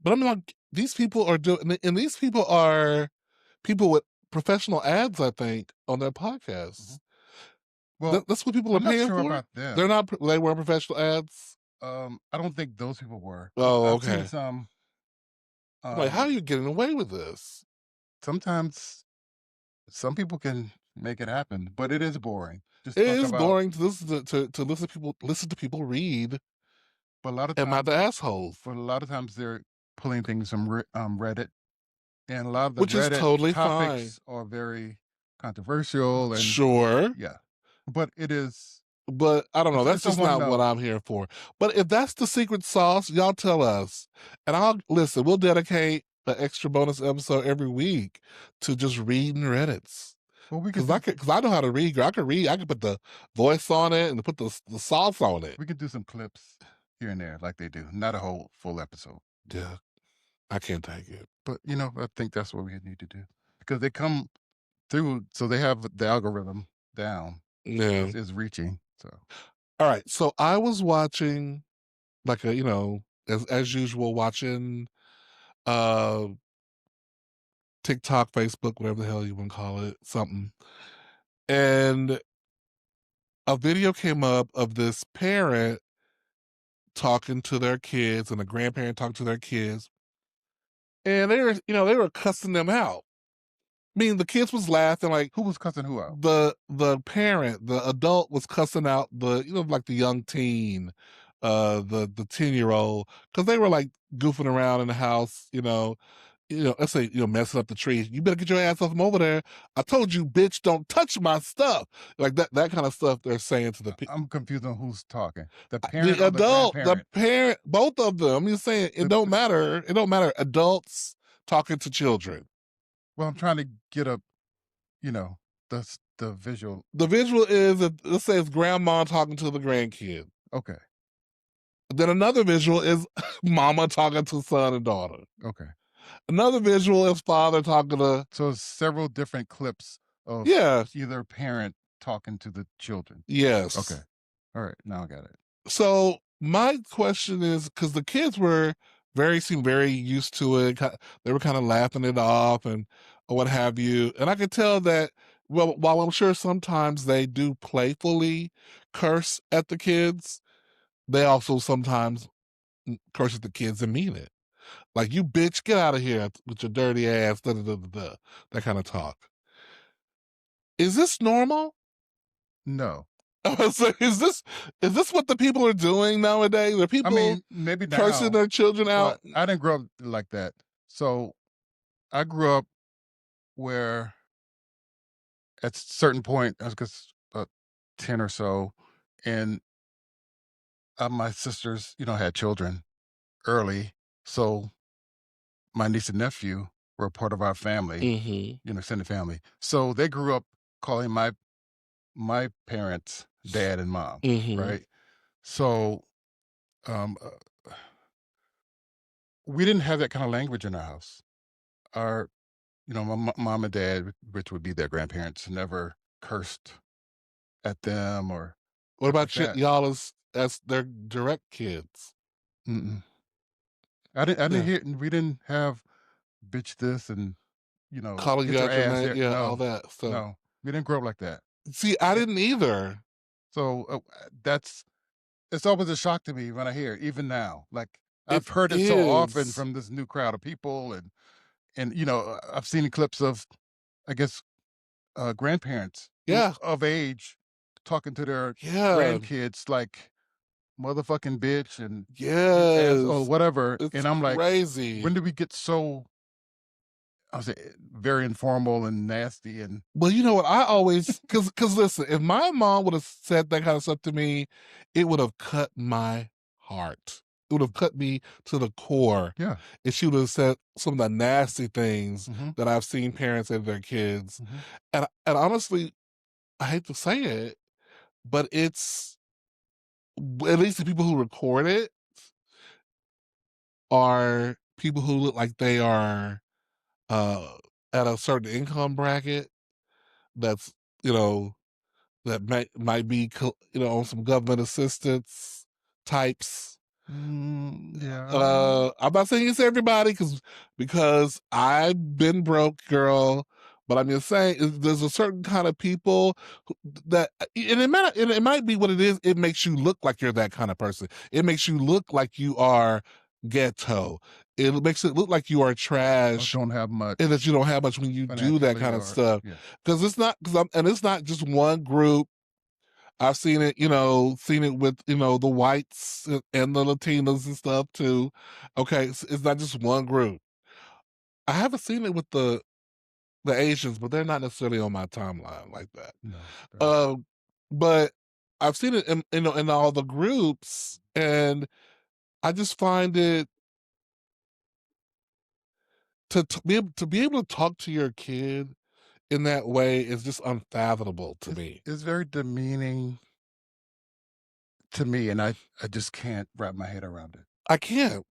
But I'm like, these people are doing, and these people are people with professional ads, I think, on their Mhm. podcasts. Well, That's what people are I'm not paying sure for? about them. They weren't professional ads? I don't think those people were, but Oh, I've seen okay. some. I'm like, how are Um, you getting away with this? sometimes some people can make it happen, but it is boring. Just It talk is about, boring to listen to people read. but a lot of Am I times, the assholes? they're pulling things from Reddit, and a lot of the Which is Reddit totally fine. topics are very controversial, and Sure. yeah, but it is. But I don't know. That's It's a just one not what note. I'm here for. But if that's the secret sauce, y'all tell us. And I'll listen, we'll dedicate an extra bonus episode every week to just reading Reddits. Well, we could Cause do I know how to read, girl. I can read. I can put the voice on it and put the sauce on it. we could do some clips here and there like they do, not a whole full episode. Yeah, I can't take it. But, I think that's what we need to do because they come through, so they have the algorithm down. Yeah. It's reaching, so All right. So I was watching like as usual, watching uh TikTok, Facebook, whatever the hell you want to call it, something. And a video came up of this parent talking to their kids and a grandparent talking to their kids. And they were cussing them out. I mean, the kids was laughing like who was cussing who out? the parent, the adult was cussing out like the young teen, the 10-year-old, because they were like goofing around in the house, let's say, messing up the trees. You better get your ass off from over there. I told you, bitch, don't touch my stuff. Like that kind of stuff they're saying to I'm confused on who's talking, the the parent or the adult, the grandparent? parent, both of them. I'm just saying it The don't matter. It don't matter. Adults talking to children. Well, I'm trying to get a the visual. The visual is let's say it's grandma talking to the grandkid. Okay, Then another visual is mama talking to son and daughter. okay. Another visual is father talking to So it's several different clips of yeah, either parent talking to the children. Okay. yes. All right, now I got it. So my question is because the kids seemed very used to it. They were kind of laughing it off and what have you. And I could tell that. Well, while I'm sure sometimes they do playfully curse at the kids, they also sometimes curse at the kids and mean it. Like, you bitch, get out of here with your dirty ass, da da da da da. That kind of talk. Is this normal? No. I was like, is this what the people are doing nowadays? Are I people mean, maybe cursing now, their children out? but I didn't grow up like that. So I grew up where at certain point, I was just about 10 or so, and my sisters, had children early. So my niece and nephew were a part of our family, Mm-hmm. extended family. So they grew up calling my parents dad and mom, Mm-hmm. right? So um, uh, we didn't have that kind of language in our house. Our, my mom and dad, which would be their grandparents, never cursed at them or What stuff like about that. y'all as their direct kids? Mm-mm. I didn't Yeah. hear. We didn't have bitch this and Calling you get your out your ass name, there. yeah, all No, that stuff. no, we didn't grow up like that. See, I Eh, didn't either. So that's it's always a shock to me when I hear it, even now. Like It I've heard it so often is. from this new crowd of people, and I've seen clips of, I guess, grandparents Yeah. of age talking to their Yeah. grandkids like motherfucking bitch and you ass or Yes. whatever, It's and I'm like, crazy. when did we get so, I was very informal and nasty and Well, you know what? I always because listen, if my mom would have said that kind of stuff to me, it would have cut my heart. It would have cut me to the core. yeah. If she would have said some of the nasty things Hmm. that I've seen parents say to their kids. Hmm. And honestly, I hate to say it, but it's at least the people who record it are people who look like they are uh at a certain income bracket that's you know that might be on some government assistance types. Yeah. I'm not saying it's everybody because I've been broke, girl. But I'm just saying there's a certain kind of people that, and it might be what it is. It makes you look like you're that kind of person. It makes you look like you are ghetto. It makes it look like you are Or trash don't have and that much you don't have much when you do that financially kind of or stuff. yeah. Because it's not just one group. I've seen it, seen it with, the whites and the Latinos and stuff too. Okay, it's not just one group. I haven't seen it with the Asians, but they're not necessarily on my timeline like that. No, they're not. Um, but I've seen it in all the groups, and I just find it to be able to talk to your kid in that way is just unfathomable to It's me. it's very demeaning to me, and I just can't wrap my head around it. I can't.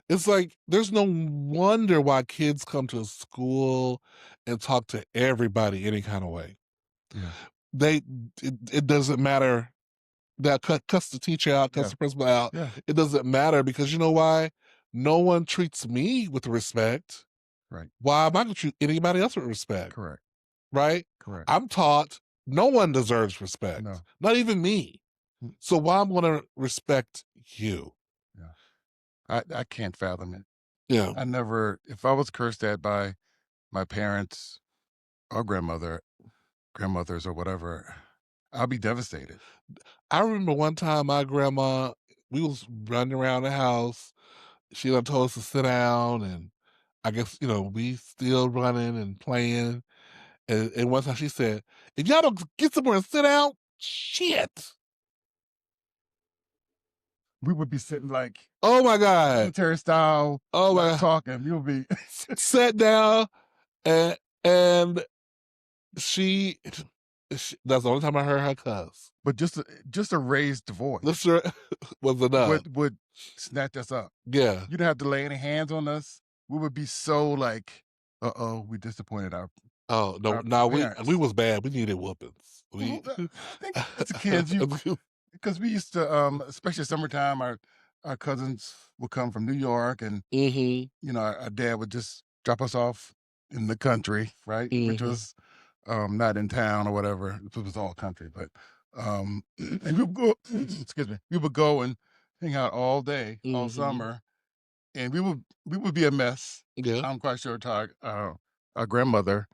It's like there's no wonder why kids come to school and talk to everybody any kind of way. Yeah, They it doesn't matter that cuss the teacher out, cuss yeah, the principal out. yeah. It doesn't matter because you know why? No one treats me with respect. Right. Why am I going to treat anybody else with respect? Correct. Right? Correct. I'm taught no one deserves respect, No. not even me. Mm, So why I'm going to respect you? yeah. I can't fathom it. Yeah. I never if I was cursed at by my parents or grandmothers or whatever, I'll be devastated. I remember one time my grandma, we was running around the house. She done told us to sit down, and I guess, we still running and playing. And one time she said, "If y'all don't get somewhere and sit down, shit." We would be sitting like Oh my God. military style, Oh my not God. talking. You'll be Sat down, and and she, that's the only time I heard her cuss. but just a raised This voice was enough. would snatch us up. Yeah. You didn't have to lay any hands on us. We would be so like, "Uh-oh, we disappointed Oh, no, our no, we parents." was bad. We needed whoopings. Well, We I think as kids, you because we used to, especially summertime, our cousins would come from New York, and Mhm, our dad would just drop us off in the country, right, which mhm, was not in town or whatever. It was all country, but and we would go. Excuse me. We would go and hang out all day, all mhm. summer, and we would be a mess. Yeah. I'm quite sure to our grandmother,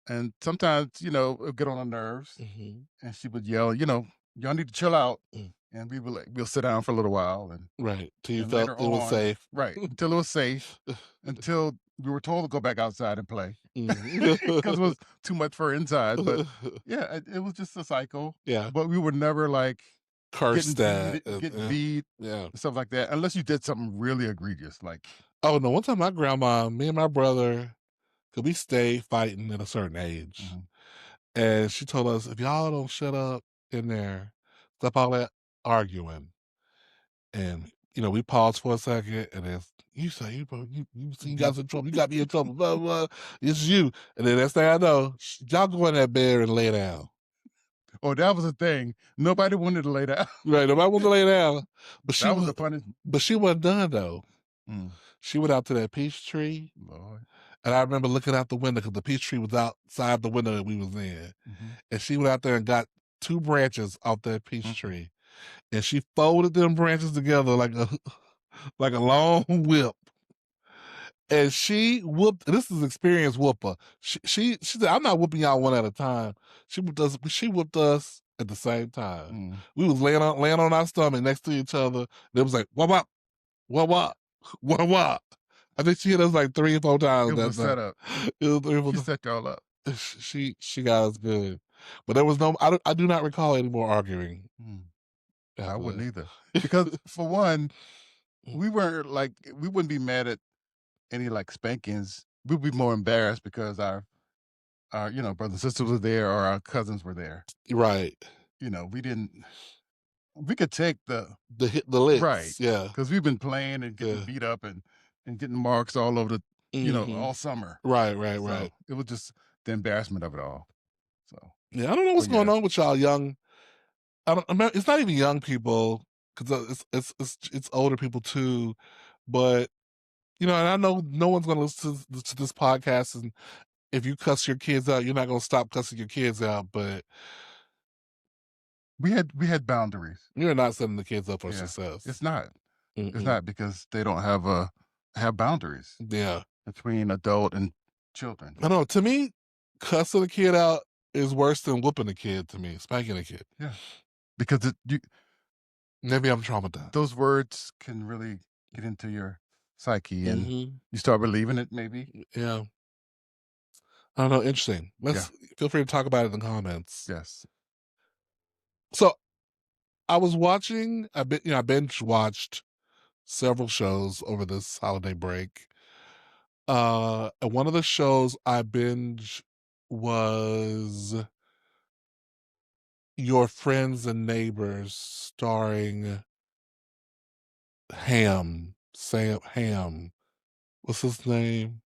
and sometimes it would get on her nerves, Mhm, and she would yell, "Y'all need to chill out," mm. and we would like we'll sit down for a little while, and Right, till you and felt later it was on, safe. right, until it was safe, until we were told to go back outside and play Mhm. because it was too much for inside. But yeah, it was just a cycle. Yeah, But we were never like curse that, getting beat, yeah. and stuff like that, unless you did something really egregious, like Oh, no, one time my grandma, me and my brother, 'cause we stayed fighting at a certain age, mhm, and she told us, "If y'all don't shut up in there, stop all that arguing." And, we paused for a second, and then, "You say you see you mhm. got us in trouble, you got me in trouble, blah, blah, it's you." And then next thing I know, "Y'all go in that bed and lay down." Oh, that was a thing. Nobody wanted to lay down. Right, nobody wanted to lay down, but she That was was the punishment. but she wasn't done, though. Mm, She went out to that peach tree, Lord. and I remember looking out the window because the peach tree was outside the window that we was in, Mhm, and she went out there and got 2 branches off that peach mm. tree, and she folded them branches together like a like a long whip. And she whooped. This is experience whooper. She said, "I'm not whooping y'all one at a time." She whooped us at the same time. Mm. We was laying on our stomach next to each other. And it was like wah wah wah wah wah wah. I think she hit us like 3 or 4 It times was a that time. setup. It was 3 or 4 She times. set y'all up. She got us good, but there was no. I do not recall any more arguing Mm. I after wouldn't that. either. Because for one, we wouldn't be mad at any like spankings. We'd be more embarrassed because our brothers and sisters were there or our cousins were there. Right. We didn't we could take The right, licks. Yeah. because we've been playing and getting Yeah. beat up and getting marks all over Hmm. all summer. Right. Right. So Right. it was just the embarrassment of it all. So, Yeah, I don't know what's but going yeah, on with y'all young. I don't. It's not even young people because it's older people too. But and I know no one's going to listen to this podcast, and if you cuss your kids out, you're not going to stop cussing your kids out. But we had boundaries. you're not setting the kids up for Yeah, it's success. not. It's Mm-mm. not because they don't have boundaries Yeah, between adult and children. I know. To me, cussing a kid out is worse than whooping a kid. To me, spanking a kid. Yeah, because Maybe I'm traumatized. those words can really get into your psyche, and Hmm. you start believing it. Maybe. Yeah, I don't know. Interesting. Yeah. Let's feel free to talk about it in the comments. Yes. So I was watching. I binge watched several shows over this holiday break. And one of the shows I binge was Your Friends and Neighbors starring Sam. What's his name?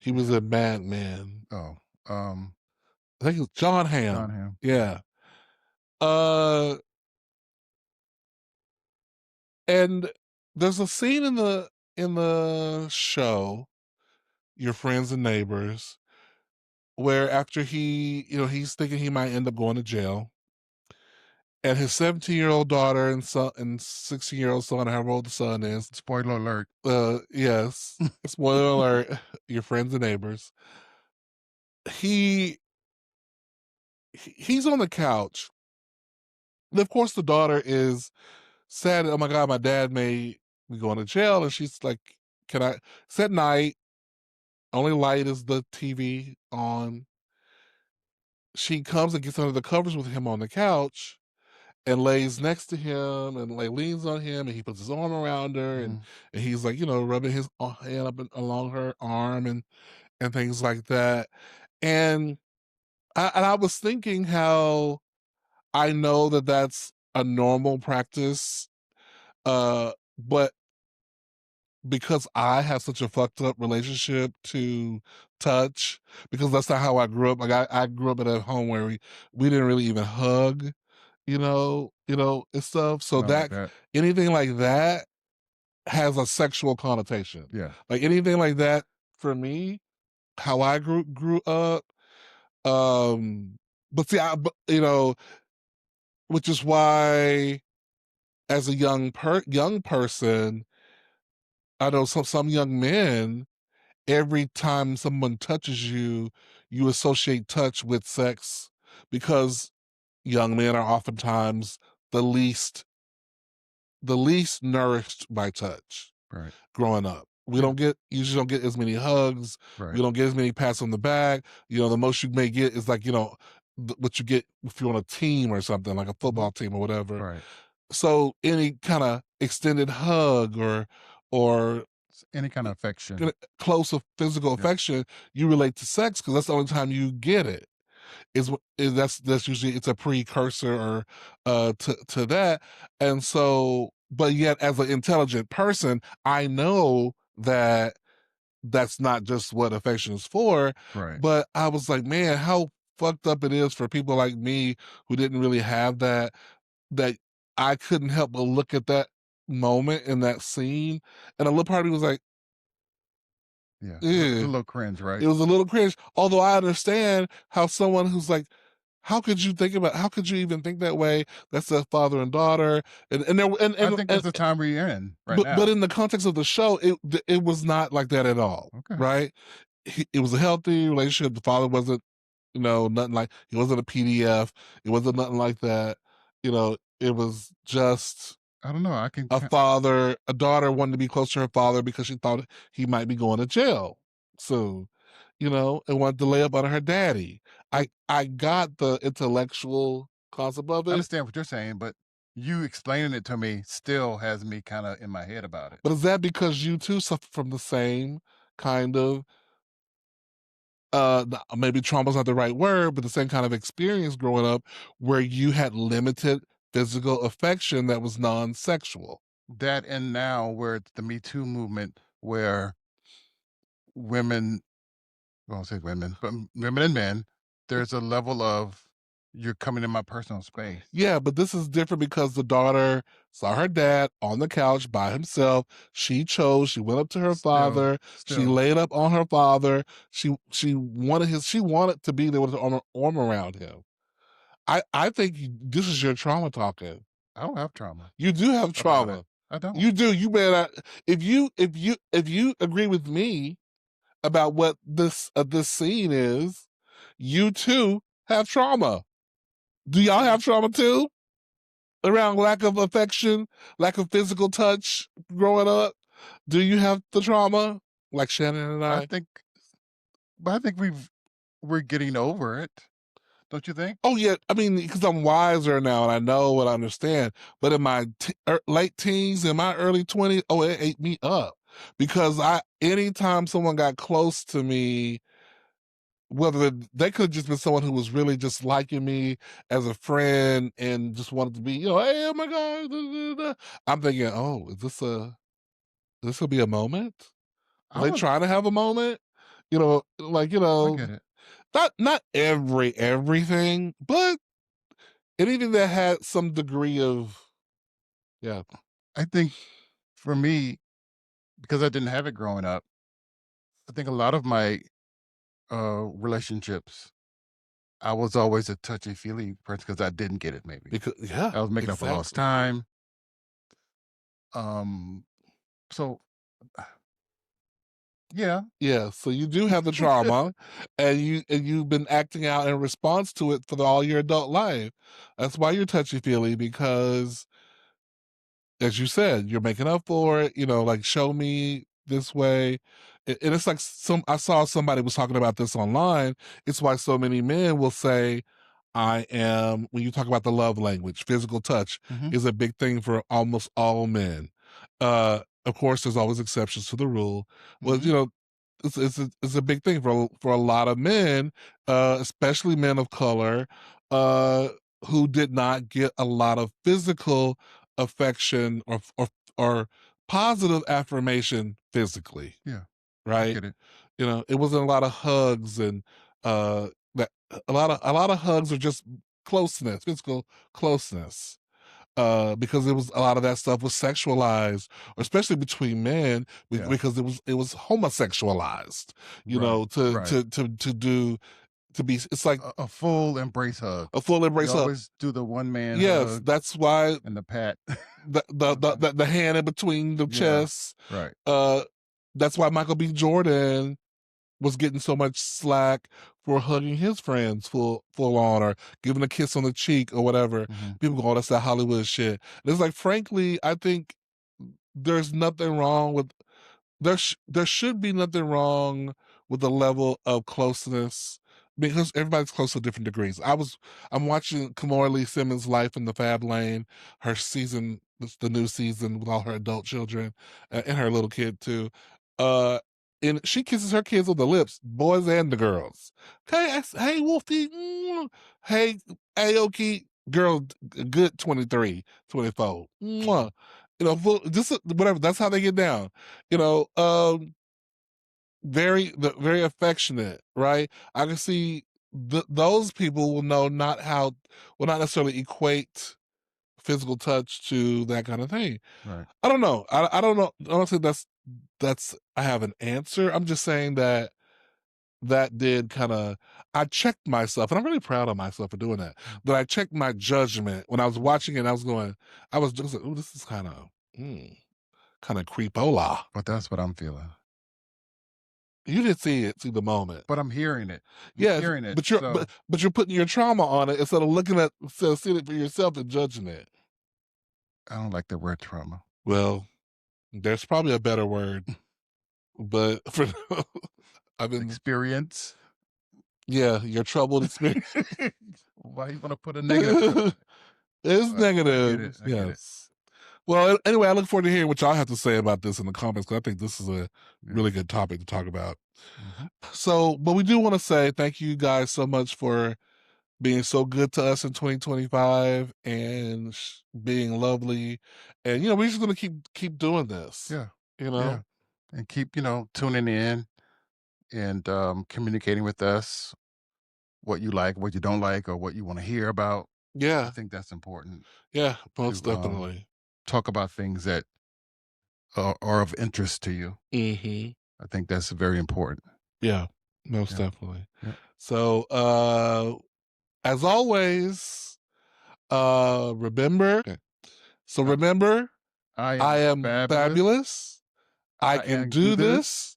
He was Yeah. in Mad Men. Oh, um, I think it's John John Hamm. Hamm. Yeah. Uh, and there's a scene in the show, Your Friends and Neighbors, where after he's thinking he might end up going to jail, and his 17-year-old daughter and son and 16-year-old son, however old the son is, Spoiler alert. yes, spoiler alert, Your Friends and Neighbors. He he's on the couch. And of course, the daughter is sad. Oh my God, my dad made me go into jail. And she's like, can I? It's at night. Only light is the TV on. She comes and gets under the covers with him on the couch and lays next to him and like leans on him and he puts his arm around her Mhm. and he's like, rubbing his hand up along her arm and things like that. And I was thinking how I know that that's a normal practice, but because I have such a fucked up relationship to touch, because that's not how I grew up. Like I grew up in a home where we didn't really even hug, and stuff. So Not like that that. anything like that has a sexual connotation. Yeah. Like anything like that for me, how I grew up. Um, but see, which is why as a young person, I know some young men, every time someone touches you, you associate touch with sex because young men are oftentimes the least the least nourished by touch Right. growing up. We Yeah. don't get usually don't get as many hugs. We Right. don't get as many pats on the back. The most you may get is like, what you get if you're on a team or something, like a Mhm. football team or whatever. Right. So any kind of extended hug or Any kind of affection. close of physical Yeah. affection, you relate to sex because that's the only time you get it. That's usually it's a precursor or to that. And so, but yet as an intelligent person, I know that that's not just what affection is for. Right. But I was like, man, how fucked up it is for people like me who didn't really have that I couldn't help but look at that moment in that scene, and a little part of me was like, Yeah. It's a "Ugh." little cringe, right? It was a little cringe. Although I understand how someone who's like, how could you even think that way? That's a father and daughter, and there I think that's the time we're in right but now. in the context of the show, it was not like that at all, Okay. right? It was a healthy relationship. The father wasn't, nothing like he wasn't a PDF. It wasn't nothing like that. It was just I don't know. I can a daughter wanted to be close to her father because she thought he might be going to jail soon, and wanted to lay up on her daddy. but I got the intellectual concept of I it, understand what you're saying, but you explaining it to me still has me kinda in my head about it. but is that because you too suffer from the same kind of maybe trauma's not the right word, but the same kind of experience growing up where you had limited physical affection that was non-sexual? That and now where it's the Me Too movement where women well, I won't say women, but women and men, there's a level of you're coming in my personal space. Yeah, but this is different because the daughter saw her dad on the couch by himself. She went up to her Still father, she still, laid up on her father. She wanted to be there with her arm around him. I think this is your trauma talking. I don't have trauma You do have about it. trauma. I don't. You do. You better if you agree with me about what this scene is, you too have trauma. Do y'all Mm, have trauma too? Around lack of affection, lack of physical touch growing up? Do you have the trauma like Shannon and I I? think but I think we're getting over it, don't you think? Oh yeah, I mean because I'm wiser now and I know and I understand. But in my late teens, in my early 20s, oh, it ate me up because I anytime someone got close to me, whether they could have just been someone who was really just liking me as a friend and just wanted to be, hey, oh my god, da, da, da. I'm thinking, oh, this will be a moment? Are I they would trying to have a moment? Like, I get it. not everything, but anything that had some degree of, yeah. I think for me, because I didn't have it growing up, I think a lot of my relationships, I was always a touchy-feely person because I didn't get it maybe. Because yeah, I was making up for lost exactly. time. Um, so yeah. Yeah, so you do have the trauma, and you've been acting out in response to it for all your adult life. That's why you're touchy feely, because as you said, you're making up for it, like show me this way. And it's like I saw somebody was talking about this online. It's why so many men will say, when you talk about the love language, physical touch Mhm, is a big thing for almost all men. Of course, there's always exceptions to the rule. Well, mhm, it's a big thing for a lot of men, especially men of color, uh, who did not get a lot of physical affection or positive affirmation physically, yeah, I right? get it. It wasn't a lot of hugs and that a lot of hugs are just closeness, physical closeness. Because it was a lot of that stuff was sexualized, especially between men, Yeah, because it was homosexualized. right, To right. be, it's like A full embrace hug. a full You embrace hug. always do the one man Yes, hug that's why and the pat. Sometimes the hand in between the yeah, chests. right. Uh, that's why Michael B. Jordan was getting so much slack for hugging his friends full on, or giving a kiss on the cheek or whatever. Mhm, People go, "Oh, that's that Hollywood shit." And it's like, frankly, I think there's nothing wrong with there should be nothing wrong with the level of closeness, because everybody's close to different degrees. I'm watching Kamora Lee Simmons' life in the Fab Lane, her season, the new season with all her adult children, and her little kid too. Uh, and she kisses her kids on the lips, boys and the girls. Hey Wolfie, hey Aoki, girl, good 23, 24. mhm, Mwah. Just whatever. That's how they get down. You know, um, very affectionate, right? I can see those people will not necessarily equate physical touch to that kind of thing. right. I don't know. I don't know. I don't think that's I have an answer. I'm just saying that did kind of, I checked myself, and I'm really proud of myself for doing that. Mm, That I checked my judgment when I was watching it. And I was just like, "Ooh, this is kind of creepola." but that's what I'm feeling. You didn't see the moment. But I'm hearing it. I'm Yes, hearing it, but so you're putting your trauma on it instead of seeing it for yourself and judging it. I don't like the word trauma. Well, there's probably a better word, but for I mean, Experience? yeah, your troubled experience. Why you wanna put a negative to it? It's But I get negative, it, I get it. yes. Well, anyway, I look forward to hearing what y'all have to say about this in the comments, because I think this is a Yeah, really good topic to talk about. mhm. So, but we do want to say thank you guys so much for being so good to us in 2025 and being lovely. And we're just gonna keep doing this. Yeah, You yeah, know, and keep, tuning in and, communicating with us what you like, what you don't like, or what you wanna hear about. I yeah, think that's important yeah, most to, definitely. talk about things that are of interest to you. Hmm. I think that's very important. Yeah, most Yeah, definitely. yeah. So, as always, remember. Okay. So I remember, I I am am fabulous. fabulous. I I can am do do this, this,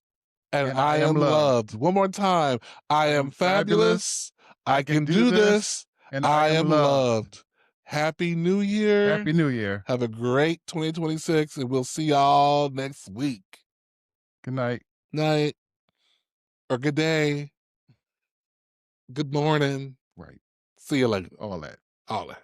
and and I I am am loved. loved. One more time. I I am am fabulous. fabulous. I I can can do do this, this. and I I am am loved. loved. Happy New Year. Happy New Year. Have a great 2026, and we'll see y'all next week. Good night. Night, or good day, good morning. Right. See you later. All that. All that.